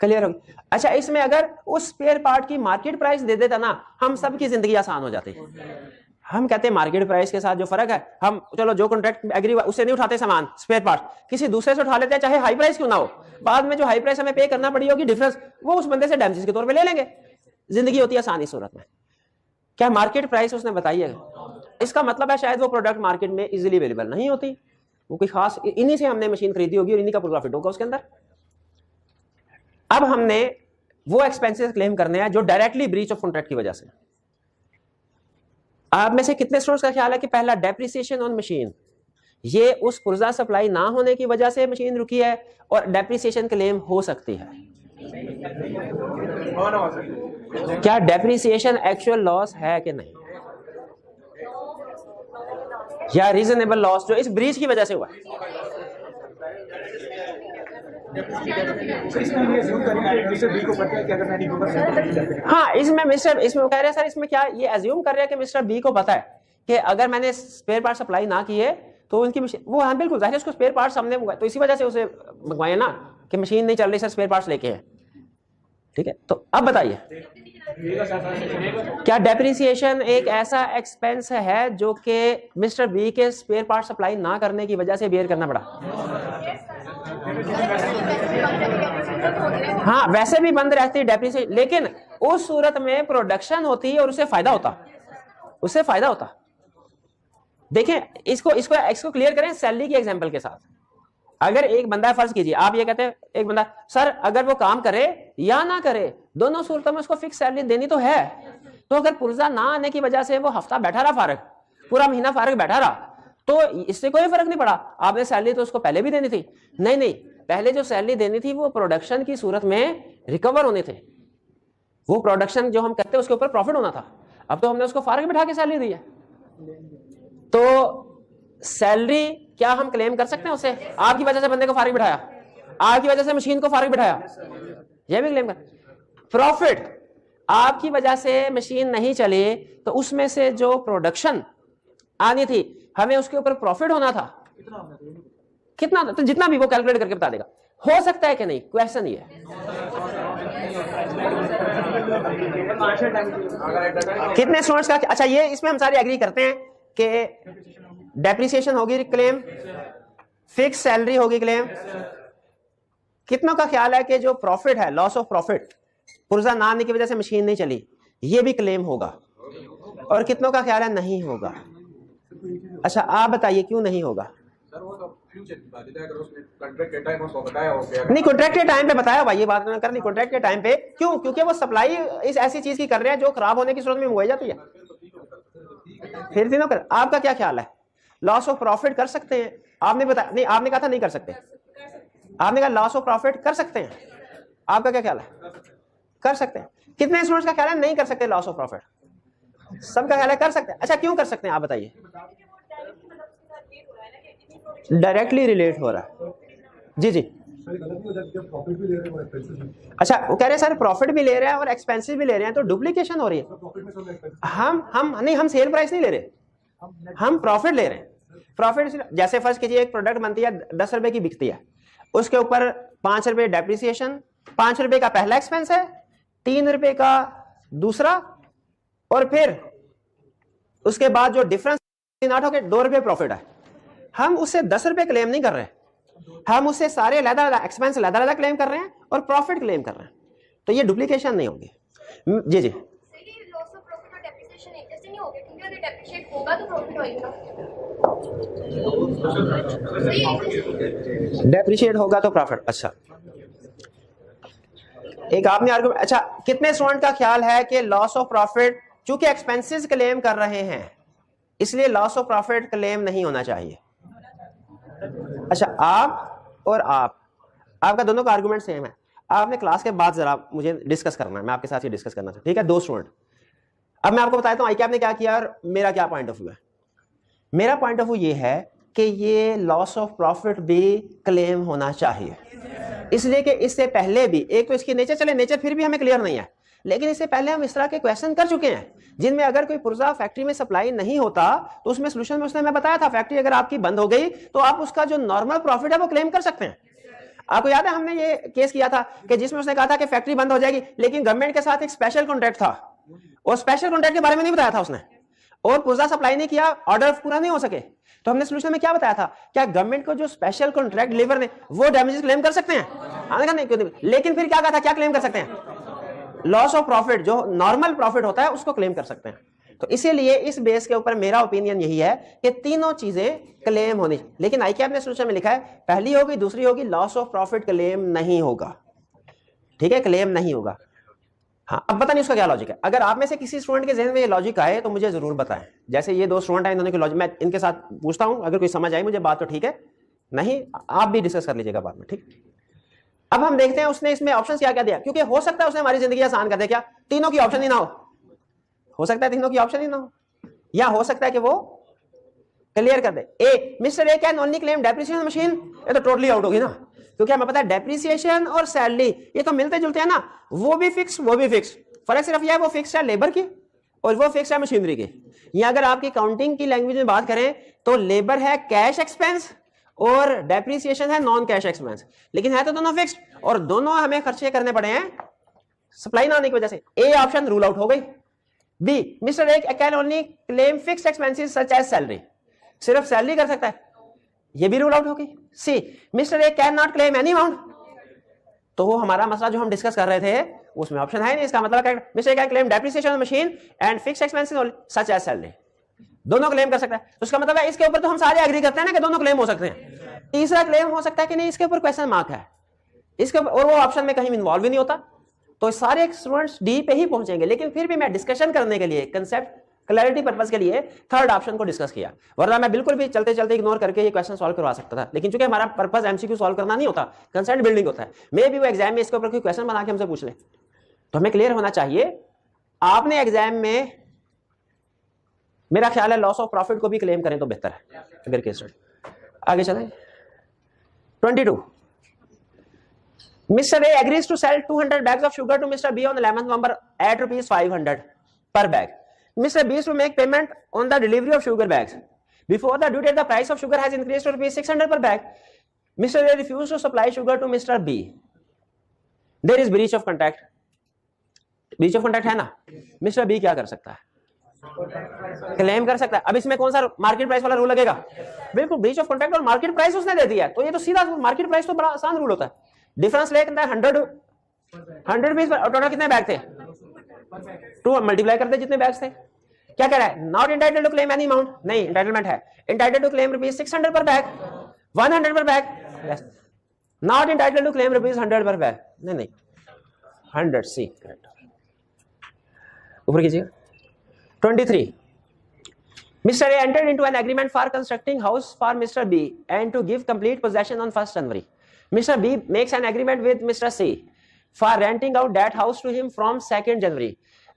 क्लियर होगी। अच्छा, इसमें अगर उस स्पेयर पार्ट की मार्केट प्राइस दे देता ना, हम सबकी जिंदगी आसान हो जाती हम कहते हैं मार्केट प्राइस के साथ जो फर्क है, हम चलो जो कॉन्ट्रैक्ट एग्री हुआ उससे नहीं उठाते सामान स्पेयर पार्ट, किसी दूसरे से उठा लेते हैं, चाहे हाई प्राइस क्यों ना हो। बाद में जो हाई प्राइस हमें पे करना पड़ी होगी डिफरेंस, वो उस बंदे से डैमेजेस के तौर पे ले लेंगे। जिंदगी होती है आसानी सूरत में। क्या मार्केट प्राइस उसने बताई है? इसका मतलब है शायद वो प्रोडक्ट मार्केट में इजीली अवेलेबल नहीं होती, वो कोई खास, इन्हीं से हमने मशीन खरीदी होगी और इन्हीं का प्रॉफिट होगा उसके अंदर। अब हमने वो एक्सपेंसेस क्लेम करने हैं जो डायरेक्टली ब्रीच ऑफ कॉन्ट्रैक्ट की वजह से। आप में से कितने स्टूडेंट्स का ख्याल है कि पहला डेप्रिसिएशन ऑन मशीन, ये उस पुर्जा सप्लाई ना होने की वजह से मशीन रुकी है और डेप्रिसिएशन क्लेम हो सकती है? क्या डेप्रिसिएशन एक्चुअल लॉस है कि नहीं, या रीजनेबल लॉस जो इस ब्रीच की वजह से हुआ? हाँ, इसमें मिस्टर, इसमें कह रहे हैं सर, इसमें क्या ये एज्यूम कर रहे हैं कि मिस्टर बी को पता है कि अगर मैंने स्पेयर पार्ट सप्लाई ना किए तो उनकी मशीन, वो हाँ बिल्कुल जाहिर है उसको स्पेयर पार्ट्स हमने मंगवाए तो इसी वजह से उसे मंगवाए ना कि मशीन नहीं चल रही सर, स्पेयर पार्ट्स लेके हैं। ठीक है, तो अब बताइए क्या डेप्रिसिएशन एक ऐसा एक्सपेंस है जो कि मिस्टर बी के स्पेयर पार्ट सप्लाई ना करने की वजह से बेयर करना पड़ा? हाँ, वैसे भी बंद रहती है डेप्रिसिएशन, लेकिन उस सूरत में प्रोडक्शन होती और उससे फायदा होता, उससे फायदा होता। देखें इसको क्लियर करें सैलरी की एग्जांपल के साथ। अगर एक बंदा, फर्ज कीजिए आप ये कहते हैं एक बंदा, सर अगर वो काम करे या ना करे दोनों सूरतों में उसको फिक्स सैलरी देनी तो है, तो अगर पुर्जा ना आने की वजह से वो हफ्ता बैठा रहा फारग, पूरा महीना फारग बैठा रहा, तो इससे कोई फर्क नहीं पड़ा। आपने सैलरी तो उसको पहले भी देनी थी। नहीं, पहले जो सैलरी देनी थी वो प्रोडक्शन की सूरत में रिकवर होने थे, वो प्रोडक्शन जो हम कहते हैं उसके ऊपर प्रॉफिट होना था। अब तो हमने उसको फारग बैठा के सैलरी दी है, तो सैलरी क्या हम क्लेम कर सकते हैं उससे? आपकी वजह से बंदे को फारिग बिठाया, आपकी वजह से मशीन को फारिग बिठाया, यह भी क्लेम कर। प्रॉफिट, आपकी वजह से मशीन नहीं चली तो उसमें से जो प्रोडक्शन आनी थी हमें उसके ऊपर प्रॉफिट होना था, कितना, तो जितना भी वो कैलकुलेट करके बता देगा। हो सकता है कि नहीं, क्वेश्चन ये है। कितने स्टूडेंट्स का, अच्छा ये इसमें हम सारे एग्री करते हैं कि डेप्रिसिएशन होगी क्लेम, फिक्स सैलरी होगी क्लेम। कितनों का ख्याल है कि जो प्रॉफिट है, लॉस ऑफ प्रॉफिट, पुर्जा ना आने की वजह से मशीन नहीं चली, ये भी क्लेम होगा? और कितनों का ख्याल है नहीं होगा? अच्छा आप बताइए क्यों नहीं होगा? नहीं, कॉन्ट्रैक्ट के टाइम पे बताया भाई, ये बात करनी कॉन्ट्रैक्ट के टाइम पे क्यों? क्योंकि वो सप्लाई इस ऐसी चीज की कर रहे हैं जो खराब होने की सूरत में मंगवाई जाती है। फिर तीनों कर, आपका क्या ख्याल है? लॉस ऑफ प्रॉफिट कर सकते हैं? आपने बताया नहीं, आपने कहा था नहीं कर सकते, आपने कहा लॉस ऑफ प्रॉफिट कर सकते हैं। आपका क्या ख्याल है? कर सकते हैं। कितने स्टूडेंट्स का ख्याल है नहीं कर सकते लॉस ऑफ प्रॉफिट? सबका ख्याल है कर सकते हैं। अच्छा क्यों कर सकते हैं आप बताइए? डायरेक्टली रिलेट हो रहा है। जी अच्छा, वो कह रहे हैं सर प्रॉफिट भी ले रहे हैं और एक्सपेंसिव भी ले रहे हैं, तो डुप्लीकेशन हो रही है। हम सेल प्राइस नहीं ले रहे, हम प्रॉफिट ले रहे हैं। प्रॉफिट जैसे फर्स्ट कीजिए एक प्रोडक्ट बनती है 10 रुपए की बिकती है, उसके ऊपर 5 रुपए डेप्रिसिएशन, 5 रुपए का पहला एक्सपेंस है, 3 रुपए का दूसरा, और फिर उसके बाद जो डिफरेंस 8 होकर 2 रुपए प्रॉफिट है। हम उससे 10 रुपए क्लेम नहीं कर रहे, हम उससे सारे अलग एक्सपेंस अलग क्लेम कर रहे हैं और प्रॉफिट क्लेम कर रहे हैं, तो ये डुप्लीकेशन नहीं होगी। जी डेप्रिशिएट होगा तो प्रॉफिट। अच्छा एक आपने आर्गुमेंट, अच्छा कितने स्टूडेंट का ख्याल है कि लॉस ऑफ प्रॉफिट, चूंकि एक्सपेंसेस क्लेम कर रहे हैं इसलिए लॉस ऑफ प्रॉफिट क्लेम नहीं होना चाहिए? अच्छा आप और आपका दोनों का आर्गुमेंट सेम है। आपने क्लास के बाद जरा मुझे डिस्कस करना है, मैं आपके साथ ये डिस्कस करना चाहता हूं, ठीक है? 2 स्टूडेंट। अब मैं आपको बताता हूं आई कैप ने क्या किया और मेरा क्या पॉइंट ऑफ व्यू है। मेरा पॉइंट ऑफ व्यू ये है कि ये लॉस ऑफ प्रॉफिट भी क्लेम होना चाहिए, इसलिए कि इससे पहले भी एक तो इसकी नेचर, चले नेचर फिर भी हमें क्लियर नहीं है, लेकिन इससे पहले हम इस तरह के क्वेश्चन कर चुके हैं जिनमें अगर कोई पुर्जा फैक्ट्री में सप्लाई नहीं होता तो उसमें सोल्यूशन में उसने मैं बताया था फैक्ट्री अगर आपकी बंद हो गई तो आप उसका जो नॉर्मल प्रॉफिट है वो क्लेम कर सकते हैं। आपको याद है हमने ये केस किया था कि जिसमें उसने कहा था कि फैक्ट्री बंद हो जाएगी, लेकिन गवर्नमेंट के साथ एक स्पेशल कॉन्ट्रैक्ट था और स्पेशल कॉन्ट्रैक्ट के बारे में नहीं बताया था उसने, और पुर्जा सप्लाई नहीं किया, ऑर्डर पूरा नहीं हो सके, तो हमने सोल्यूशन में क्या बताया था, क्या गवर्नमेंट को जो स्पेशल कॉन्ट्रैक्ट डिलीवर ने वो डैमेजेस क्लेम कर सकते हैं? नहीं क्यों नहीं, लेकिन फिर क्या कहा था, क्या क्लेम कर सकते हैं? लॉस ऑफ प्रॉफिट, जो नॉर्मल प्रॉफिट होता है उसको क्लेम कर सकते हैं। तो इसीलिए इस बेस के ऊपर मेरा ओपिनियन यही है कि तीनों चीजें क्लेम होनी, लेकिन ICAP ने सोल्यूशन में लिखा है पहली होगी, दूसरी होगी, लॉस ऑफ प्रॉफिट क्लेम नहीं होगा। ठीक है, क्लेम नहीं होगा। हाँ, अब पता नहीं उसका क्या लॉजिक है। अगर आप में से किसी स्टूडेंट के जहन में ये लॉजिक आए तो मुझे जरूर बताएं। जैसे ये दो स्टूडेंट हैं, इन्होंने की लॉजिक, मैं इनके साथ पूछता हूं, अगर कोई समझ आई मुझे बात तो ठीक है, नहीं आप भी डिस्कस कर लीजिएगा बाद में। ठीक, अब हम देखते हैं उसने इसमें ऑप्शन क्या क्या दिया, क्योंकि हो सकता है उसने हमारी जिंदगी आसान कर दे। क्या तीनों की ऑप्शन ही ना हो सकता है तीनों की ऑप्शन ही ना हो, या हो सकता है कि वो क्लियर कर दे। A, mister A can only claim depreciation machine, ये तो टोटली आउट होगी ना, क्योंकि हमें पता है डेप्रिसिएशन और सैलरी ये तो मिलते जुलते हैं ना, वो भी फिक्स वो भी फिक्स, फर्क सिर्फ यह है वो फिक्स है लेबर की और वो फिक्स है मशीनरी की। या अगर आपकी काउंटिंग की लैंग्वेज में बात करें तो लेबर है कैश एक्सपेंस और डेप्रिसिएशन है नॉन कैश एक्सपेंस, लेकिन है तो दोनों फिक्स्ड और दोनों हमें खर्चे करने पड़े हैं सप्लाई ना होने की वजह से। ए ऑप्शन रूल आउट हो गई। B, mister A can only claim fixed expenses such as salary, सिर्फ सैलरी कर सकता है, ये भी रूल आउट हो गई। C, mister A can not claim any amount, तो वो हमारा मसला जो हम डिस्कस कर रहे थे उसमें ऑप्शन है नहीं। इसका मतलब mister A can claim depreciation machine and fixed expenses such as salary, दोनों क्लेम कर सकता है। तो उसका मतलब है इसके ऊपर तो हम सारे एग्री करते हैं ना कि दोनों क्लेम हो सकते हैं। तीसरा क्लेम हो सकता है कि नहीं, इसके ऊपर क्वेश्चन मार्क है, इसके और वो ऑप्शन में कहीं इन्वॉल्व ही नहीं होता, तो सारे स्टूडेंट्स डी पे ही पहुंचेंगे। लेकिन फिर भी मैं डिस्कशन करने के लिए, कंसेप्ट क्लैरिटी पर्पस के लिए थर्ड ऑप्शन को डिस्कस किया, वरना मैं बिल्कुल भी चलते चलते इग्नोर करके ये क्वेश्चन सॉल्व करवा सकता था। लेकिन चूंकि हमारा पर्पस एमसीक्यू सॉल्व करना नहीं होता, कंसेप्ट बिल्डिंग होता है, मे भी वो एग्जाम में इसके ऊपर कोई क्वेश्चन बना के हमसे पूछ ले, तो हमें क्लियर होना चाहिए। आपने एग्जाम में, मेरा ख्याल है लॉस ऑफ प्रॉफिट को भी क्लेम करें तो बेहतर है अगर केस स्टडी। आगे चलें। 22, Mr. A agrees to sell 200 bags of sugar to Mr. B on 11th November at ₹500 per bag. Mr. B is to make payment on the delivery of sugar bags. Before the due date, the price of sugar has increased to ₹600 per bag. Mr. A refused to supply sugar to Mr. B. There is breach of contract. Breach of contract है ना, Mr. B क्या कर सकता है? Claim कर सकता है। अब इसमें कौन सा मार्केट प्राइस वाला रूल लगेगा? बिल्कुल, ब्रीच ऑफ कॉन्ट्रैक्ट और मार्केट प्राइस उसने दे दिया, तो ये तो सीधा मार्केट प्राइस, तो बड़ा आसान रूल होता है। डिफरेंस ले 100 रुपीज पर, टोटल कितने बैग थे? 2 मल्टीप्लाई करते जितने बैग्स थे। क्या कह रहा है? Not entitled to claim any amount, नहीं इंटाइटलमेंट है, entitled to claim ₹600 per bag, 100 per bag, not entitled to claim ₹100 per bag, नहीं 100 सी करेक्ट। ऊपर कीजिएगा। 23, Mr. A entered into an agreement for constructing house for Mr. B and to give complete possession on 1st January. Mr. B makes an agreement with Mr. C for renting out that house to him from 2nd January.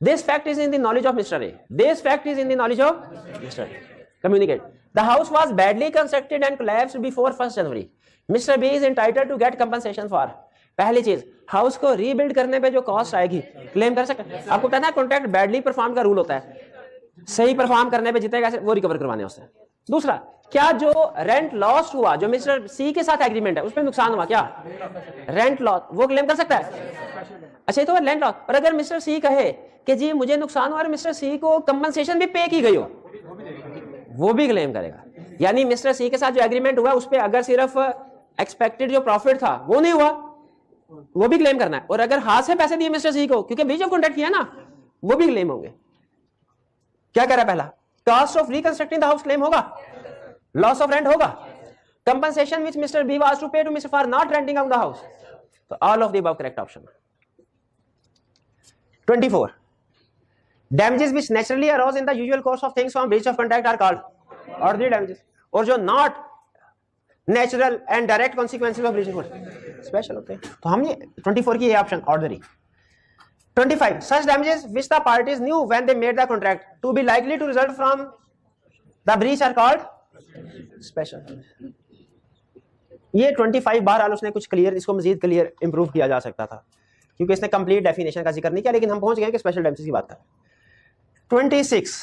This fact is in the knowledge of Mr. A. This fact is in the knowledge of Mr. A. Communicate. The house was badly constructed and collapsed before 1st January. Mr. B is entitled to get compensation for. पहली चीज, house को rebuild करने पे जो cost आएगी claim कर सकते हैं। आपको पता है कॉन्ट्रैक्ट बैडली परफॉर्म का रूल होता है, सही परफॉर्म करने पे जितने पैसे वो रिकवर करवाने उससे। दूसरा, क्या जो रेंट लॉस हुआ, जो मिस्टर सी के साथ एग्रीमेंट है उसमें नुकसान हुआ, क्या रेंट लॉस, वो क्लेम कर सकता है? अच्छा, तो रेंट लॉस, और अगर मिस्टर सी कहे कि जी मुझे नुकसान हुआ और मिस्टर सी को कंपनसेशन भी पे की गई हो, वो भी क्लेम करेगा। यानी मिस्टर सी के साथ जो एग्रीमेंट हुआ उस पर अगर सिर्फ एक्सपेक्टेड जो प्रॉफिट था वो नहीं हुआ, वो भी क्लेम करना है। और अगर हाथ से पैसे दिए मिस्टर सी को, क्योंकि ब्रीच ऑफ कॉन्ट्रैक्ट किया ना, वो भी क्लेम होंगे। क्या कह रहा है? पहला, cost of reconstructing the house claim होगा, लॉस ऑफ रेंट होगा, compensation which mister B was to pay to mister for not renting out the house, तो all of the above correct option. 24, damages which naturally arose in the usual course of things from breach of contract are called ordinary damages, और जो not natural and direct consequences of breach of contract special होते हैं। तो हम ये 24 की ये option ordinary. 25, such damages which the parties knew when they made the contract to be likely to result from the breach are called special। ये 25 बहरहाल उसने कुछ क्लियर, इसको मजीद क्लियर इंप्रूव किया जा सकता था क्योंकि इसने कंप्लीट डेफिनेशन का जिक्र नहीं किया, लेकिन हम पहुंच गए कि स्पेशल डैमेजेस की बात करें। 26,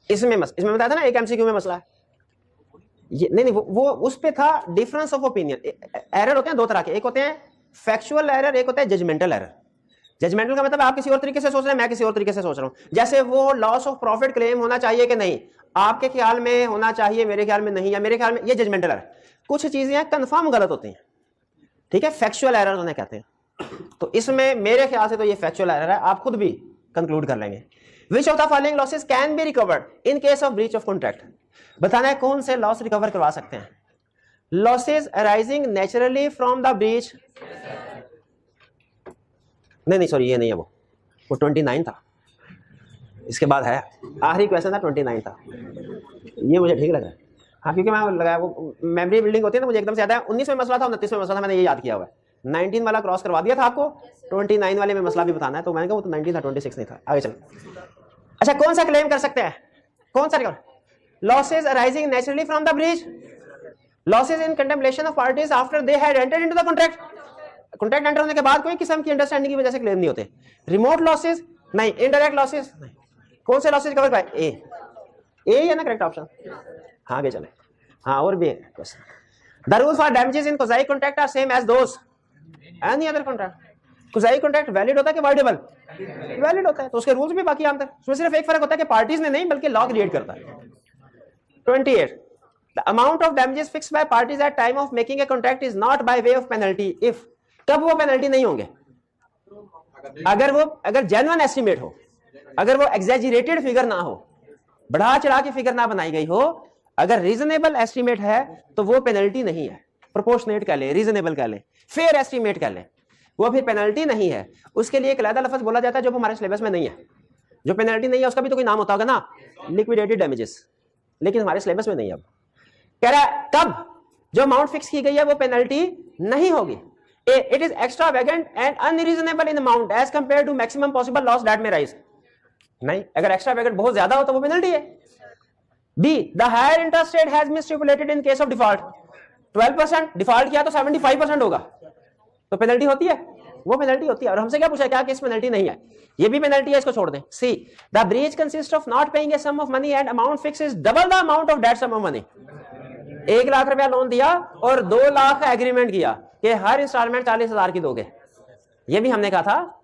इसमें बताया था ना एक एमसीक्यू में मसला है ये, नहीं वो उस पे था डिफरेंस ऑफ ओपिनियन। एरर होते हैं दो तरह के, एक होते हैं फैक्चुअल एरर, एक होता है जजमेंटल एरर। जजमेंटल का मतलब आप किसी और तरीके से सोच रहे हैं, मैं किसी और तरीके से सोच रहा हूं। जैसे वो लॉस ऑफ प्रॉफिट क्लेम होना चाहिए कि नहीं, आपके ख्याल में होना चाहिए, मेरे ख्याल में नहीं, या मेरे ख्याल में, ये जजमेंटल है। कुछ चीजें कंफर्म गलत होती हैं, ठीक है, फैक्चुअल एरर उन्हें कहते हैं। तो इसमें मेरे ख्याल से तो ये फैक्चुअल एरर है, आप खुद भी कंक्लूड कर लेंगे। Which of the following losses can be recovered in case of breach of contract? बताना है कौन से लॉस रिकवर करवा सकते हैं। Losses arising naturally from the breach, नहीं सॉरी, ये नहीं है, वो 29 था, इसके बाद है आखिरी क्वेश्चन था, 29 था, ये मुझे ठीक लगा। हाँ, क्योंकि मैं लगाया, वो मेमोरी बिल्डिंग होती है ना, मुझे एकदम से याद है 19 में मसला था, 29 में मसला था, मैंने ये याद किया हुआ है। 19 वाला क्रॉस करवा दिया था आपको, 29 वाले में मसला भी बताना है, तो मैंने कहा वो तो 19 था, 26 नहीं था। आगे चलो। अच्छा, कौन सा क्लेम कर सकते हैं, कौन सा? Losses arising naturally from the breach, losses in contemplation of parties after they had entered into the contract, contract enter होने के बाद कोई किस्म की अंडरस्टैंडिंग की वजह से क्लेम नहीं होते। रिमोट लॉसेज नहीं, इनडायरेक्ट लॉसेज नहीं। कौन से लॉसेज कवर पाए? ए है ना करेक्ट ऑप्शन। हाँ आगे चले। हाँ और भी है question. The rule for damages in quasi contract are same as those any other contract. Quasi contract valid होता है कि वॉइडेबल? वैलिड होता है, तो उसके रूल्स भी बाकी आम तक, उसमें सिर्फ एक फर्क होता है कि पार्टीज ने नहीं बल्कि लॉ क्रिएट करता है। 28 the amount of damages fixed by parties at time of making a contract is not by way of penalty if, कब वो पेनल्टी नहीं होंगे? अगर जेन्युइन एस्टिमेट हो, अगर वो एग्जैजरेटेड फिगर ना हो, बढ़ा चढ़ा के फिगर ना बनाई गई हो, अगर रीजनेबल एस्टिमेट है तो वो पेनल्टी नहीं है। प्रोपोर्शनेट कह ले, रीजनेबल कह ले, फेयर एस्टिमेट कह ले, वो फिर पेनल्टी नहीं है। उसके लिए एक अलग लफ्ज बोला जाता है जो हमारे सिलेबस में नहीं है। जो पेनल्टी नहीं है उसका भी तो कोई नाम होता होगा ना, लिक्विडेटेड डैमेजेस, लेकिन हमारे सिलेबस में नहीं है। अब कह रहा है कब जो अमाउंट फिक्स की गई है वो पेनल्टी नहीं होगी। It is extravagant and unreasonable in amount as compared to maximum possible loss that may rise. नहीं, अगर extravagant बहुत ज्यादा हो तो वो पेनल्टी है। B, the higher interest rate has been stipulated in case of default. 12% default किया तो 75% होगा, तो पेनल्टी होती है, वो पेनल्टी होती है। और हमसे क्या पूछा, क्या केस पेनल्टी नहीं है? ये भी पेनल्टी है, इसको छोड़ दें। C, the breach consists of not paying a sum of money and amount fixed is double the amount of that sum of money. 1 lakh रुपया लोन दिया और 2 लाख का एग्रीमेंट किया कि हर इंस्टॉलमेंट 40,000 की दोगे, ये भी हमने कहा था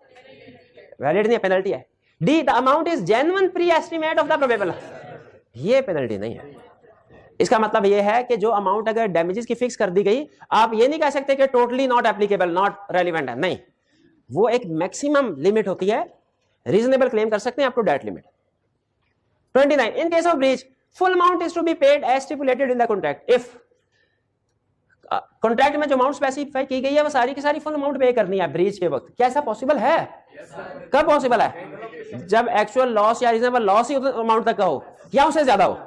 वैलिड नहीं है, पेनल्टी है। D, the amount is genuine pre estimate of the probable, ये पेनल्टी नहीं है। इसका मतलब ये है कि जो अमाउंट अगर डैमेजेस की फिक्स कर दी गई, आप ये नहीं कह सकते कि totally not applicable, not relevant है, नहीं, वो एक मैक्सिमम लिमिट होती है, रीजनेबल क्लेम कर सकते हैं up to that limit. 29 in case of breach full amount is to be paid as stipulated in the contract if contract में जो अमाउंट स्पेसिफाई की गई है वो सारी की सारी फुल अमाउंट पे करनी है ब्रीच के वक्त। क्या ऐसा पॉसिबल है? कब पॉसिबल है? जब एक्चुअल लॉस या रीजनेबल लॉस ही अमाउंट तक का हो या उससे ज्यादा हो।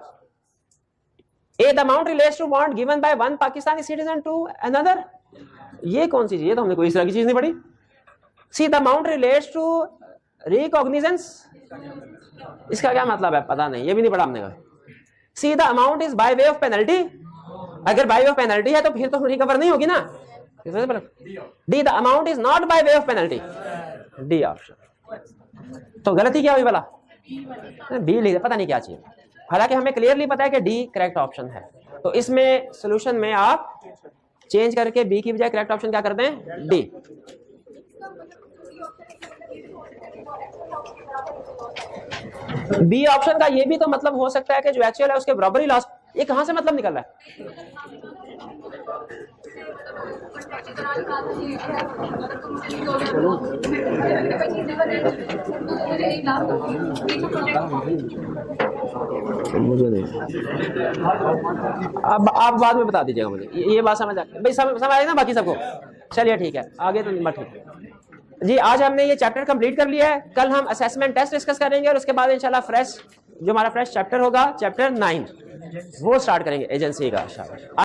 A, the amount relates to bond given by one Pakistani citizen to another, ये कौन सी चीज है? तो हमने कोई इस तरह की चीज नहीं पढ़ी। सी, द अमाउंट रिलेट्स टू रिकॉग्निजेंस, इसका क्या मतलब है? पता नहीं, ये भी नहीं पढ़ा हमने। C, the amount is by way of penalty, अगर बाय वे ऑफ पेनल्टी है तो फिर तो रिकवर नहीं होगी ना। D, the amount is not by way of penalty, D option. तो गलती क्या हुई भला? बी लिखे, पता नहीं क्या चाहिए, हालांकि हमें क्लियरली पता है कि डी करेक्ट ऑप्शन है। तो इसमें सोल्यूशन में आप चेंज करके बी की बजाय करेक्ट ऑप्शन क्या कर दें? डी। बी ऑप्शन का ये भी तो मतलब हो सकता है कि जो एक्चुअल है उसके बराबर ही लॉस, ये कहां से मतलब निकल रहा है? मुझे नहीं, अब आप बाद में बता दीजिएगा मुझे, ये बात समझ आ भाई, समझ आए ना बाकी सबको? चलिए ठीक है, आगे तो नंबर ठीक है जी। आज हमने ये चैप्टर कंप्लीट कर लिया है, कल हम असेसमेंट टेस्ट डिस्कस करेंगे और उसके बाद इंशाल्लाह फ्रेश जो हमारा फ्रेश चैप्टर होगा, चैप्टर 9 वो स्टार्ट करेंगे एजेंसी का।